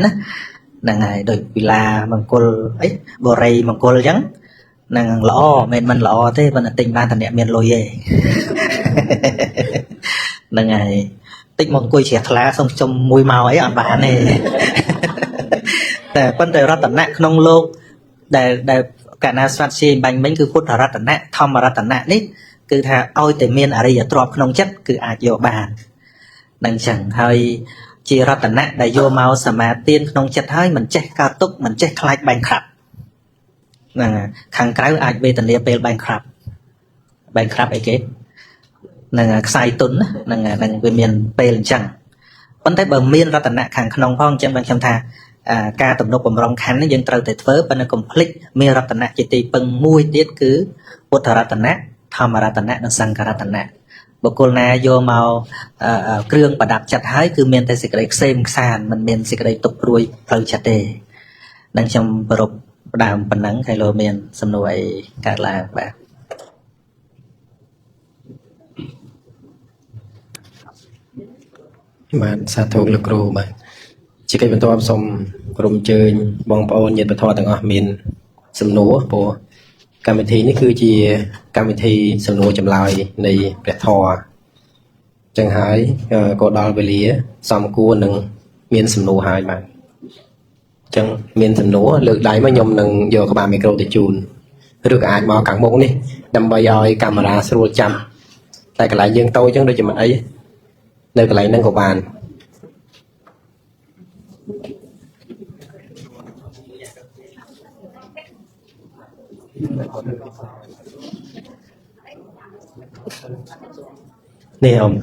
nè này đôi vì là bằng cô ấy bồ rây bằng cô trắng nàng lọ mình lọ thế vẫn là tình ban thằng đẹp miền lôi về nàng ngày tích một cùi chẹt lá xong trong mùi màu ấy ăn bán này để vấn đề ra tận nặng không lô để cả na soát xì bánh bánh cứ phút ra tận nặng thom mà ra tận nặng nít cứ thà ôi từ miền ở đây giờ trọp không chất cứ ai vô bàn nàng chẳng hơi chỉ ra tận nặng để vô màu sả mà tiên không chất hơi mình chết cao túc mình chết khai bánh khập khang cái ai về tận địa về bánh khập ấy kế nàng sai tuấn nàng về miền về chẳng vấn đề bờ miền ra tận nặng khang không phong chân bằng chăm tha ca tụm nô bầm rong khánh nó dân trâu từ phớ bên nó complete miền ra tận nặng chỉ tì bằng mui tiết cứ bút ra tận nặng tham ra tận nặng nó sang ra tận nặng bộ cô na vô màu kêu và đạp chặt hái cứ miền tây xịt cái xem sàn mình miền xịt cái tục ruồi phơi chặt đề đang trong bờ đàm phần nắng hay lô miền xâm nuôi cả là bà bạn sa thụ lực rù bạn chỉ cái bên tôi xong cùng chơi bong bao nhiêu bờ thọ từng ở miền xâm núa bộ cam thiនេះគឺជាកម្មវិធីសំណួរចម្លើយនៃព្រះធម៌ចឹងហើយក៏ដល់វេលាសំគួរនឹងមានសំណួរហើយបាទចឹងមានសំណួរលើកដៃមកខ្ញុំនឹងយកក្បាលមីក្រូទៅជូនឬក៏អាចមកខាងមុខនេះដើម្បីឲ្យកាមេរ៉ាស្រួលចាំតែកន្លែងយើងតូចចឹងដូចជាមិនអីនៅកន្លែងហ្នឹងក៏បាននេះអ៊ំ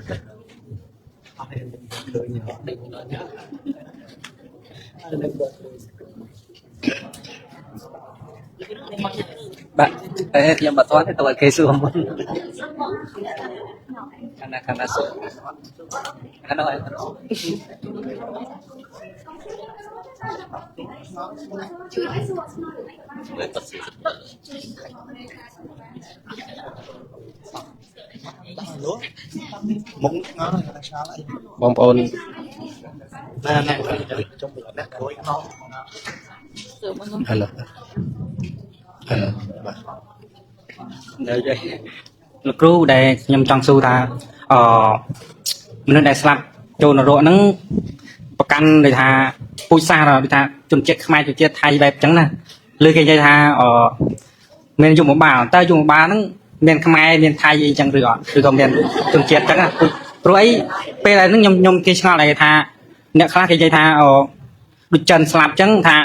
បាទតែខ្ញុំបាត់ទាន់ទៅឲ្យគេសួរមុនខាងណាសួរខាងនោះឲ្យបងប្អូនហេឡូលោកគ្រូដែលខ្ញុំចង់សួរថាមនុស្សដែលស្លាប់ចូលនរកហ្នឹងប្រកាន់ដូចថាពូជសាសន៍ដូចថាជនជាតិខ្មែរជនជាតិថៃបែបអញ្ចឹងណាលើគេនិយាយថាមានយុគបាលតើយុគបាលហ្នឹងមានខ្មែរមានថៃអីចឹងឬអត់ឬក៏មានជនជាតិចឹងណាព្រោះអីពេលដែលហ្នឹងខ្ញុំគេឆ្ងល់ដែរថាអ្នកខ្លះគេនិយាយថាដូចចិនស្លាប់ចឹងថា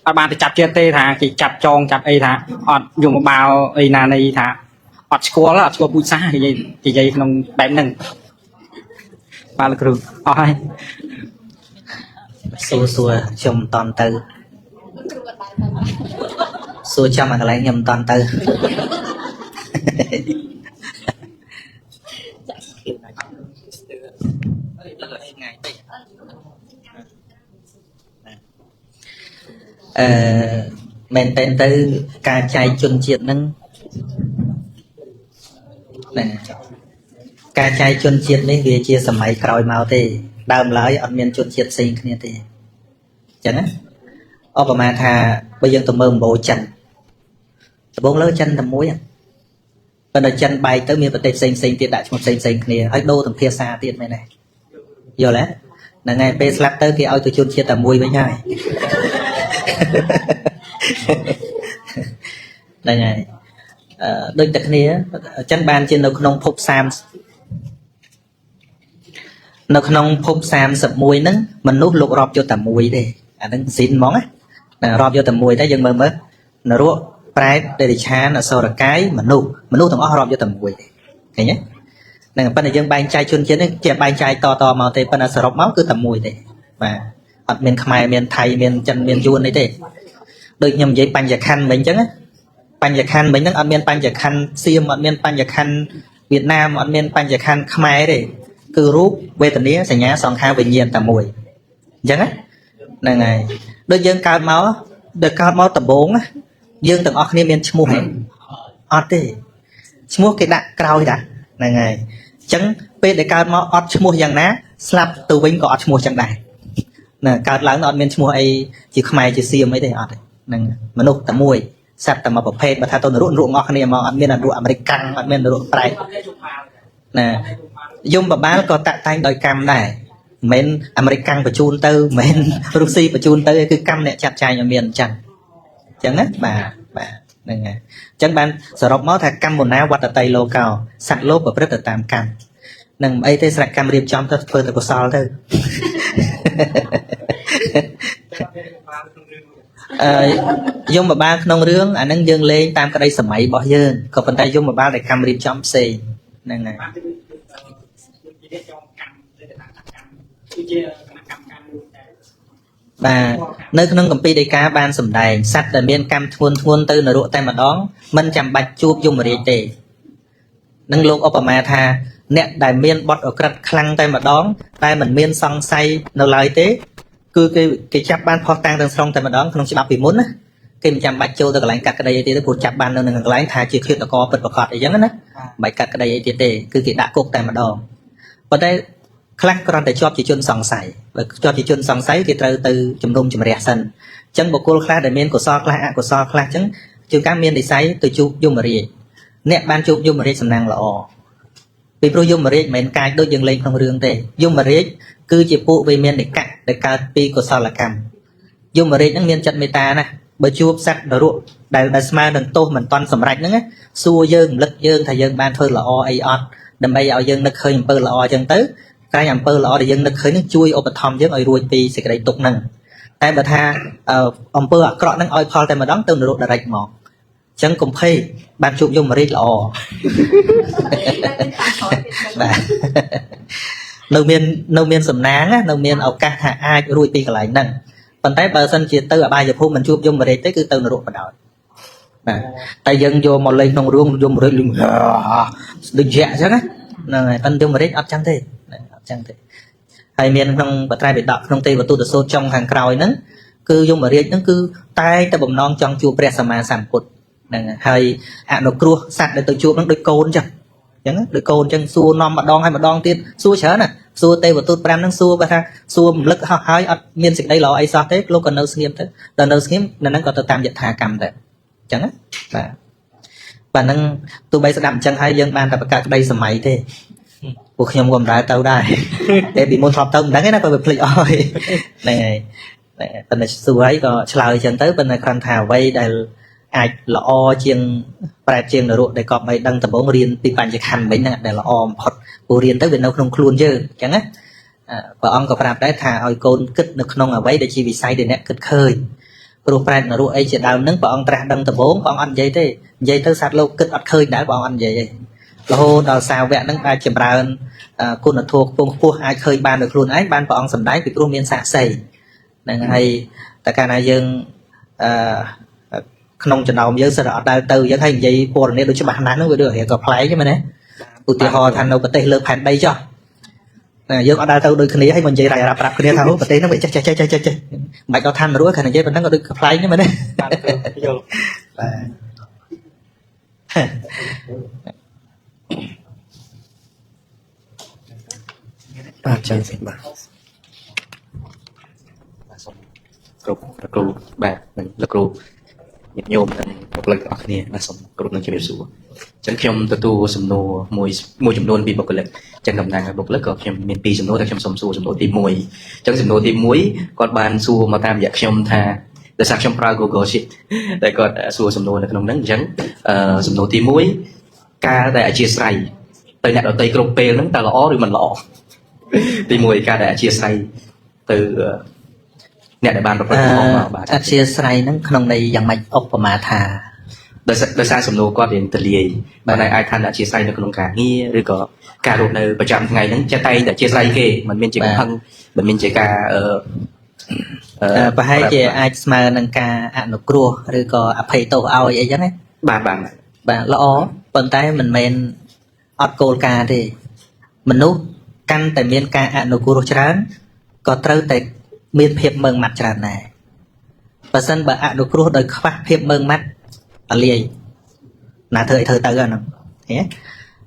អត់បានទៅចាប់ជាតិទេថាគេចាប់ចងចាប់អីថាអត់យមបាវអីណានៃថាអត់ស្គាល់ពូជសាសន៍និយាយក្នុងបែបហ្នឹងបាទលោកគ្រូអស់ហើយ សួរខ្ញុំមិនតន់ទៅសួរចាំអាកន្លែងខ្ញុំមិនតន់ទៅមែនតើទៅការចែកជនជាតិហ្នឹងណាការចែកជនជាតិនេះវាជាសម័យក្រោយមកទេដើមឡើយអត់មានជនជាតិផ្សេងគ្នាទេអញ្ចឹងណាឧបមាថាបើយើងទៅមើលម្បូរចិនដំបូងលើចិនតែមួយប៉ុន្តែចិនបែកទៅមានប្រទេសផ្សេងទៀតដាក់ឈ្មោះផ្សេងគ្នាហើយដូរទាំងភាសាទៀតមែនទេយល់ទេហ្នឹងហើយពេលស្លាប់ទៅគេឲ្យទៅជនជាតិតែមួយវិញហើយហ្នឹងហើយដូចតែគ្នាអញ្ចឹងបានជានៅក្នុងភពនៅក្នុងភព31ហ្នឹងមនុស្សលោករាប់យកតែមួយទេអាហ្នឹងស៊ីនហ្មងណារាប់យកតែមួយតែយើងមើលនរកប្រែតដេរិឆានអសុរកាយមនុស្សទាំងអស់រាប់យកតែមួយទេឃើញទេហ្នឹងប៉ុន្តែយើងបែងចែកជនជាតិនេះជាបែងចែកតមកទេប៉ុន្តែសរុបមកគឺតែមួយទេបាទអត់មានខ្មែរមានថៃមានចិនមានយួនអីទេដូចខ្ញុំនិយាយបញ្ញខណ្ឌមិញអញ្ចឹងបញ្ញខណ្ឌមិញហ្នឹងអត់មានបញ្ញខណ្ឌសៀមអត់មានបញ្ញខណ្ឌវៀតណាមអត់មានបញ្ញខណ្ឌខ្មែរទេគឺរូបវេទនាសញ្ញាសង្ខារវិញ្ញាណតែមួយអញ្ចឹងហ្នឹងហើយដូចយើងកើតមកដំបូងយើងទាំងអស់គ្នាមានឈ្មោះអត់ទេឈ្មោះគេដាក់ក្រោយដាក់ហ្នឹងហើយអញ្ចឹងពេលដែលកើតមកអត់ឈ្មោះយ៉ាងណាស្លាប់ទៅវិញក៏អត់ឈ្មោះចឹងដែរណាកើតឡើងអត់មានឈ្មោះអីជាខ្មែរជាសៀមអីទេអត់ទេហ្នឹងមនុស្សតែមួយសត្វតែមួយប្រភេទបើថាទៅនរកអស់គ្នាមកអត់មាននរកអាមេរិកកាំងអត់មាននរកប្រែកណាយមបបាលក៏តាក់តែងដោយកម្មដែរមិនមែនអាមេរិកកាំងបញ្ជូនទៅមិនមែនរុស្ស៊ីបញ្ជូនទៅគឺកម្មអ្នកចាត់ចែងឲ្យមានអញ្ចឹងណាបាទហ្នឹងហើយអញ្ចឹងបានសរុបមកថាកម្មមុណាវត្តតៃលោកោសត្វលោកប្រព្រឹត្តទៅតាមកម្មនឹងអីទេស្រៈកម្មរៀបចំទៅធ្វើទៅកុសលទៅយមបបាលក្នុងរឿងអាហ្នឹងយើងលេងតាមក្តីសម័យរបស់យើងក៏ប៉ុន្តែយមបបាលដែលកម្មរៀបចំផ្សេងហ្នឹងហើយបាទនៅក្នុងគម្ពីរដីកាបានសម្ដែងសត្វដែលមានកម្មធ្ងន់ទៅនរកតែម្ដងមិនចាំបាច់ជួបយមរាជទេនឹងលោកឧបមាថាអ្នកដែលមានបទអក្រិតខ្លាំងតែម្ដងតែមិនមានសង្ស័យនៅឡើយទេគឺគេចាប់បានផុសតាំងទាំងស្រុងតែម្ដងក្នុងច្បាប់ពីមុនណាគេមិនចាំបាច់ចូលទៅកន្លែងកាត់ក្តីអីទៀតទេព្រោះចាប់បាននៅនឹងកន្លែងថាជាឃាតករពិតប្រាកដអីចឹងណាមិនបាច់កាត់ក្តីអីទៀតទេគឺគេដាក់គុកតែម្ដងប៉ុន្តែខ្លះគ្រាន់តែជាប់ជាជនសង្ស័យបើជាប់ជាជនសង្ស័យគេត្រូវទៅជំនុំជម្រះសិនអញ្ចឹងបុគ្គលខ្លះដែលមានកុសលខ្លះអកុសលខ្លះអញ្ចឹងជួនកាលមាននិស្ស័យទៅជួបយមរាជអ្នកបានជួបយមរាជសំណាងល្អពីព្រោះយមរាជមិនមែនកាយដូចយើងលេងក្នុងរឿងទេយមរាជគឺជាពួកវេមាននិកៈដែលកើតពីកុសលកម្មយមរាជហ្នឹងមានចិត្តមេត្តាណាបើជួបសត្វនរកដែលស្មើនឹងទោសមិនតាន់សម្រេចហ្នឹងសួរយើងរំលឹកយើងថាយើងបានធ្វើល្អអីអត់ដើម្បីឲ្យយើងនឹកឃើញអំពើល្អអញ្ចឹងទៅក្រែងអំពើល្អដែលយើងនឹកឃើញនឹងជួយឧបត្ថម្ភយើងឲ្យរួចពីសេចក្តីទុក្ខហ្នឹងតែបើថាអំពើអាក្រក់ហ្នឹងឲ្យផលតែម្ដងទៅនរក direct មកអញ្ចឹងកុំភ័យបានជួបយមរាជល្អបាទនៅមានសំណាងនៅមានឱកាសថាអាចរួចពីកន្លែងហ្នឹងប៉ុន្តែបើសិនជាទៅអបាយភូមិមិនជួបយមរាជទេគឺទៅនរកបណ្ដោយបាទតែយើងយកមកលេងក្នុងរឿងយមរាជលឹងដូចជាអញ្ចឹងណាហ្នឹងហើយប៉ុន្តែយមរាជអត់ចឹងទេអត់ចឹងទេហើយមានក្នុងបត្រៃបិដកក្នុងទេវទូតសូត្រចុងខាងក្រោយហ្នឹងគឺយមរាជហ្នឹងគឺតែតែបំណងចង់ជួបព្រះសម្មាសម្ពុទ្ធហ្នឹងហើយអនុគ្រោះសត្វដែលទៅជួបហ្នឹងដូចកូនចឹងដូចកូនចឹងសួរនាំម្ដងហើយម្ដងទៀតសួរច្រើនណាសួរទេវទូត5ហ្នឹងសួរបើថាសួររំលឹកហោះហើយអត់មានសេចក្តីល្អអីសោះទេលោកក៏នៅស្ងៀមទៅដល់នៅស្ងៀមនៅហ្នឹងក៏ទៅតាមយថាកម្មទៅចឹងណាបាទហ្នឹងទោះបីស្ដាប់អញ្ចឹងហើយយើងបានតែបង្កើតក្តីសម័យទេពួកខ្ញុំក៏មិនដែរទៅដែរតែពីមុនធ្លាប់ទៅមិនដឹងទេណាបើវាភ្លេចអស់ហើយហ្នឹងហើយប៉ុន្តែសួរហើយក៏ឆ្លើយអញ្ចឹងទៅប៉ុន្តែគ្រាន់ថាអ្វីដែលអាចល្អជាងប្រែតជាងនរកដែលក៏បីដឹងដំបូងរៀនពីបញ្ញខណ្ឌវិញហ្នឹងដែលល្អបំផុតព្រោះរៀនទៅវានៅក្នុងខ្លួនយើងអញ្ចឹងណាព្រះអង្គក៏ប្រាប់ដែរថាឲ្យកូនគិតនៅក្នុងអ្វីដែលជាវិស័យដែលអ្នកគិតឃើញ ព្រោះប្រែតនរៈអីជាដើមហ្នឹងព្រះអង្គត្រាស់ដឹងដំបូងព្រះអង្គអត់និយាយទេនិយាយទៅសត្វលោកគិតអត់ឃើញដែរព្រះអង្គអត់និយាយទេរហូតដល់សាវកហ្នឹងអាចចម្រើនគុណធម៌ខ្ពង់ខ្ពស់អាចឃើញបានដោយខ្លួនឯងបានព្រះអង្គសម្ដែងពីព្រោះមានសាក្សីហ្នឹងហើយតែកាលណាយើងក្នុងចំណោមយើងសិតអត់ដែលទៅយើងឲ្យនិយាយពណ៌នេះដូចច្បាស់ណាស់ហ្នឹងវាដូចរៀងក៏ប្លែកទេមែនទេឧទាហរណ៍ថានៅប្រទេសលើផែនដីចុះយើងអត់ដែលទៅដូចគ្នាហើយមកនិយាយរ៉ាយរ៉ាប្រាប់គ្នាថាប្រទេសហ្នឹងវាចេះមិនបាច់ដល់ឋានរួចគ្រាន់តែនិយាយប៉ុណ្ណឹងក៏ដូចប្លែកទេមែនទេយល់បាទ បាទចឹងសិបាទ សូមគ្រប់លោកគ្រូបាទនិងលោកគ្រូញាតិញោមនិងបុគ្គលិកទាំងអស់គ្នាបាទសូមគ្រប់នឹងជំរាបសួរអញ្ចឹងខ្ញុំទទួលសំណួរមួយចំនួនពីបុគ្គលិកអញ្ចឹងតំណាងឲ្យបុគ្គលិកក៏ខ្ញុំមាន2សំណួរតែខ្ញុំសូមសួរសំណួរទី1អញ្ចឹងសំណួរទី1គាត់បានសួរមកតាមរយៈខ្ញុំថាដោយសារខ្ញុំប្រើ Google Sheet តែគាត់សួរសំណួរនៅក្នុងហ្នឹងអញ្ចឹងសំណួរទី1ការដែលអធិស្ឋានទៅអ្នកដទៃគ្រប់ពេលហ្នឹងតើល្អឬមិនល្អទី1ការដែលអធិស្ឋានទៅអ្នកដែលបានប្រព្រឹត្តមកបាទ អធិស្ឋានហ្នឹងក្នុងន័យយ៉ាងម៉េចឧបមាថាដោយសារសំណួរគាត់រៀងទលាយបាទអាចថាអធិស្ឋាននៅក្នុងការងារឬក៏ការរស់នៅប្រចាំថ្ងៃហ្នឹងចេះតែអធិស្ឋានគេមិនមានជាកំហឹងមិនមានជាការប្រហែលជាអាចស្មើនឹងការអនុគ្រោះឬក៏អភ័យទោសឲ្យអីចឹងណាបាទល្អប៉ុន្តែមិនមែនអត់គោលការណ៍ទេមនុស្សកាន់តែមានការអនុគ្រោះច្រើនក៏ត្រូវតែមានភាពម៉ឺងម៉ាត់ច្រើនដែរបើសិនបើអនុគ្រោះដោយខ្វះភាពម៉ឺងម៉ាត់អលាយណាធ្វើអីធ្វើទៅអាហ្នឹង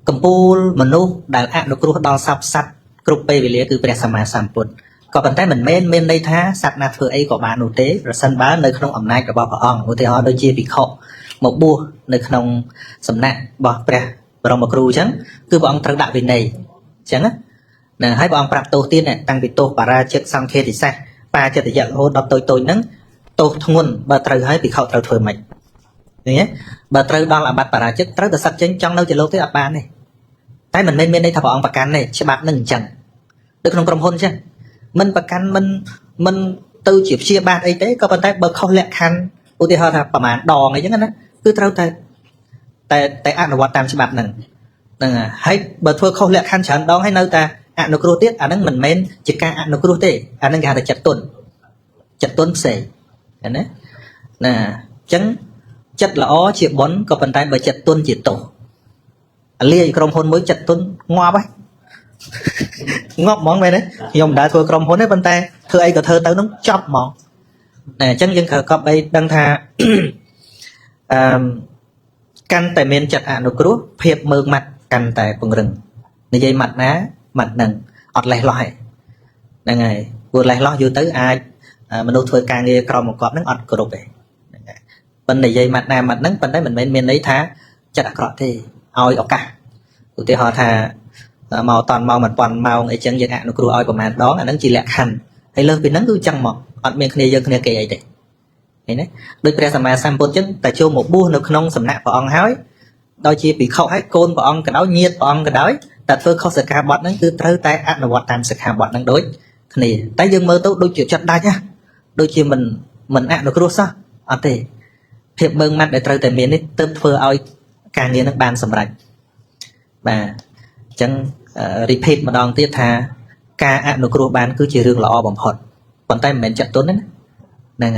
កម្ពូលមនុស្សដែលអនុគ្រោះដល់សពសត្វគ្រប់ពេលវេលាគឺព្រះសម្មាសម្ពុទ្ធក៏ប៉ុន្តែមិនមែនមានន័យថាសត្វណាធ្វើអីក៏បាននោះទេប្រសិនបើនៅក្នុងអំណាចរបស់ព្រះអង្គឧទាហរណ៍ដូចជាភិក្ខុមកបួសនៅក្នុងសំណាក់របស់ព្រះបរមគ្រូអញ្ចឹងគឺព្រះអង្គត្រូវដាក់វិន័យអញ្ចឹងណាហើយព្រះអង្គប្រាប់ទោសទៀតតាំងពីទោសបរាជិកសង្ឃេតិសេសបាចិត្តយៈរហូតដល់តូចហ្នឹងទោសធ្ងន់បើត្រូវហើយភិក្ខុត្រូវធ្វើម៉េចឃើញទេបើត្រូវដល់អាបត្តិបរាជិកត្រូវតែសឹកចេញចង់នៅជាលោកទេអត់បានទេតែមិនមែនមានន័យថាព្រះអង្គប្រកាន់ទេច្បាប់នឹងអញ្ចឹងនៅក្នុងក្រុមហ៊ុនអញ្ចឹងមិនប្រកាន់មិនទៅជាព្យាបាទអីទេក៏ប៉ុន្តែបើខុសលក្ខខណ្ឌឧទាហរណ៍ថាប្រមាណដងអីចឹងណាគឺត្រូវតែអនុវត្តតាមច្បាប់ហ្នឹងហើយបើធ្វើខុសលក្ខខណ្ឌច្រើនដងហើយនៅតែអនុគ្រោះទៀតអាហ្នឹងមិនមែនជាការអនុគ្រោះទេអាហ្នឹងគេហៅថាចិត្តទុនផ្សេងឃើញណាអញ្ចឹងចិត្តល្អជាបុណ្យក៏ប៉ុន្តែបើចិត្តទុនជាទោសអាលាយក្រុមហ៊ុនមួយចិត្តទុនងាប់ហើយងាប់ហ្មងមែនទេខ្ញុំមិនដែលធ្វើក្រុមហ៊ុនទេប៉ុន្តែធ្វើអីក៏ធ្វើទៅនឹងចប់ហ្មងអញ្ចឹងយើងត្រូវកប់អីដឹងថាកាន់តែមានចិត្តអនុគ្រោះភាពមើងម៉ាត់កាន់តែពង្រឹងនិយាយម៉ាត់ណាម៉ាត់នឹងអត់លេះលោះហ្នឹងហើយព្រោះលេះលោះយូរទៅអាចមនុស្សធ្វើការងារក្រមបង្គាប់ហ្នឹងអត់គ្រប់ទេប៉ុន្តែនិយាយម៉ាត់ណាម៉ាត់ហ្នឹងប៉ុន្តែមិនមែនមានន័យថាចិត្តអាក្រក់ទេឲ្យឱកាសឧទាហរណ៍ថាមកតន់មក1000ម៉ោងអីចឹងយើងអនុគ្រោះឲ្យប្រហែលដងអាហ្នឹងជាលក្ខខណ្ឌហើយលើសពីហ្នឹងគឺចឹងមកអត់មានគ្នាយើងគ្នាគេអីទេឃើញទេដូចព្រះសម្មាសម្ពុទ្ធចឹងតែចូលមកបួសនៅក្នុងសំណាក់ព្រះអង្គហើយដោយជាភិក្ខុហើយកូនព្រះអង្គក៏ដោយញាតិព្រះអង្គក៏ដោយតែធ្វើខុសសិក្ខាបទហ្នឹងគឺត្រូវតែអនុវត្តតាមសិក្ខាបទហ្នឹងដូចគ្នាតែយើងមើលទៅដូចជាចិត្តដាច់ណាដូចជាមិនអនុគ្រោះសោះអត់ទេភាពមើងម៉ាត់ដែលត្រូវតែមាននេះទើបធ្វើឲ្យការងារហ្នឹងបានសម្រេចបាទអញ្ចឹង repeat ម្ដងទៀតថាការអនុគ្រោះបានគឺជារឿងល្អបំផុតប៉ុន្តែមិនមែនចាក់ទុនទេណាហ្នឹង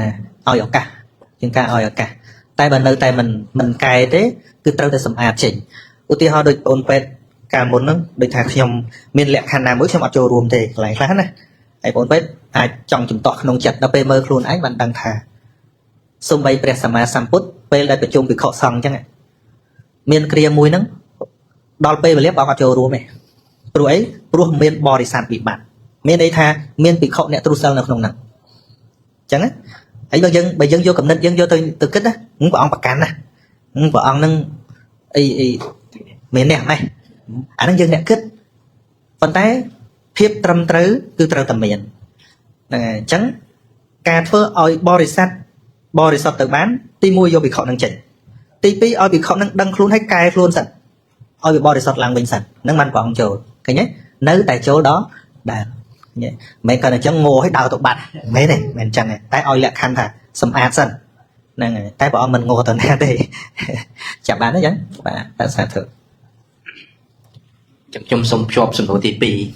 ហើយឲ្យឱកាសជាងការឲ្យឱកាសតែបើនៅតែមិនកែទេគឺត្រូវតែសម្អាតចេញឧទាហរណ៍ដូចបងពេទ្យកាលមុនហ្នឹងដូចថាខ្ញុំមានលក្ខខណ្ឌណាមួយខ្ញុំអត់ចូលរួមទេកន្លែងខ្លះណាហើយបងពេទ្យអាចចង់ចំទាស់ក្នុងចិត្តដល់ពេលមើលខ្លួនឯងបានដឹងថាសូម្បីព្រះសម្មាសម្ពុទ្ធពេលដែលប្រជុំភិក្ខុសង្ឃអញ្ចឹងមានគ្រាមួយហ្នឹងដល់ពេលវេលាបងអត់ចូលរួមទេព្រោះអីព្រោះមានបរិស័ទវិបត្តិមានន័យថាមានភិក្ខុអ្នកទ្រុសិលនៅក្នុងហ្នឹងអញ្ចឹងហើយបើយើងយកកំណត់យើងយកទៅគិតណាព្រះអង្គប្រកាន់ណាព្រះអង្គហ្នឹងអីមានអ្នកម៉េះអាហ្នឹងយើងអ្នកគិតប៉ុន្តែភាពត្រឹមត្រូវគឺត្រូវតែមានហ្នឹងហើយអញ្ចឹងការធ្វើឲ្យបរិស័ទទៅបានទី1យកភិក្ខុហ្នឹងចេញទី2ឲ្យភិក្ខុហ្នឹងដឹងខ្លួនហើយកែខ្លួនសិនឲ្យវាបរិសុទ្ធឡើងវិញសិនហ្នឹងបានព្រះអង្គចូលឃើញទេនៅតែចូលដល់ដែរមិនមែនគាត់អញ្ចឹងងោឲ្យដើរទៅបាត់មែនទេមិនអញ្ចឹងទេតែឲ្យលក្ខខណ្ឌថា សម្អាតសិនហ្នឹងហើយតែព្រះអង្គមិនងល់ទៅណាទេ ចាប់បានទេចឹងបាទសាធុ ចឹងខ្ញុំសូមភ្ជាប់សំណួរទី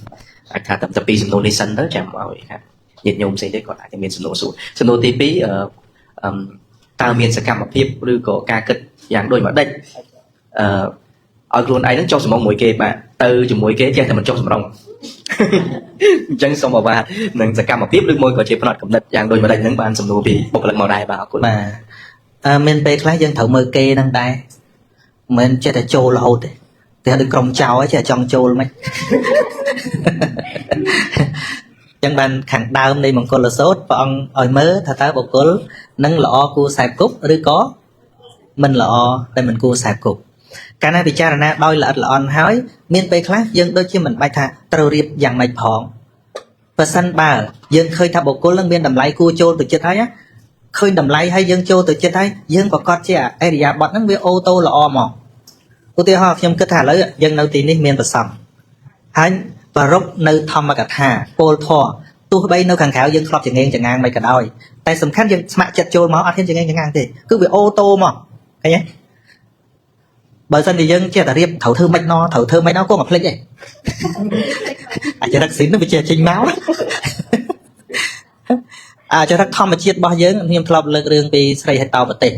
2អាចថាតែពីសំណួរនេះសិនទៅចាំឲ្យថាញាតិញោមផ្សេងទៀតគាត់អាចមានសំណួរសួរសំណួរទី2តើមានសកម្មភាពឬក៏ការគិតយ៉ាងដូចម្ដេចឲ្យខ្លួនឯងនឹងចុះសម្រងមួយគេបាទទៅជាមួយគេចេះតែមិនចុះសម្រង អញ្ចឹងសូមអាវ៉ានឹងសកម្មភាពឬមួយក៏ជាផ្នត់កំណត់យ៉ាងដូចម្ដេចហ្នឹងបានសំណួរពីបុគ្គលិកមកដែរបាទអរគុណ បាទមានពេលខ្លះយើងត្រូវមើលគេហ្នឹងដែរមិនចេះតែចូលរហូតទេតែដូចក្រុមចៅចេះតែចង់ចូលមិន ចឹងបានខាងដើមនៃមង្គលសូត្រព្រះអង្គឲ្យមើលថាតើបុគ្គលនឹងល្អគួរខ្សែគប់ឬក៏មិនល្អតែមិនគួរខ្សែគប់កាលណាពិចារណាដោយល្អិតល្អន់ហើយមានពេលខ្លះយើងដូចជាមិនបាច់ថាត្រូវរៀបយ៉ាងម៉េចផងបើសិនបើយើងឃើញថាបុគ្គលនឹងមានតម្លៃគួរចូលទៅចិត្តហើយណាឃើញតម្លៃហើយយើងចូលទៅចិត្តហើយយើងប្រកាសជាអរិយាប័ត្រហ្នឹងវាអូតូល្អមកឧទាហរណ៍ខ្ញុំគិតថាឥឡូវយើងនៅទីនេះមានប្រសំហើយប្ររពនៅធម្មកថាពលធម៌ទោះបីនៅខាងក្រៅយើងធ្លាប់ចងេងចងាងមិនក៏ដោយតែសំខាន់យើងស្ម័គ្រចិត្តចូលមកអត់ហ៊ានចងេងចងាងទេគឺវាអូតូមកឃើញទេបើសិនជាយើងចេះតែរៀបត្រូវធ្វើមិនណត្រូវធ្វើមិនណក៏មកភ្លេចឯងអាចរកស៊ីនវាចេះចេញមកអាចរកធម្មជាតិរបស់យើងខ្ញុំធ្លាប់លើករឿងពីស្រីហេតោប្រទេស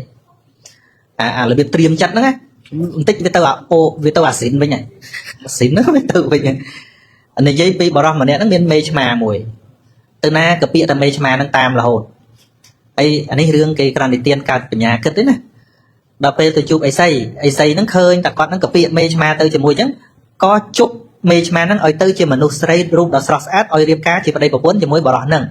របៀបត្រៀមចិត្តហ្នឹងណាបន្តិចវាទៅវាទៅអាស៊ីនវិញហើយអាស៊ីនហ្នឹងវាទៅវិញនិយាយពីបរិសម្នាក់ហ្នឹងមានមេឆ្មាមួយទៅណាក៏ពាក្យតែមេឆ្មាហ្នឹងតាមរហូតហើយអានេះរឿងគេក្រណនិទានកើតបញ្ញាគិតទេណាដល់ពេលទៅជួបអេសីហ្នឹងឃើញតែគាត់ហ្នឹងក៏ពាក្យមេឆ្មាទៅជាមួយអញ្ចឹងក៏ជប់មេឆ្មាហ្នឹងឲ្យទៅជាមនុស្សស្រីរូបដ៏ស្រស់ស្អាតឲ្យរៀបការជាប្តីប្រពន្ធជាមួយបរិសហ្នឹង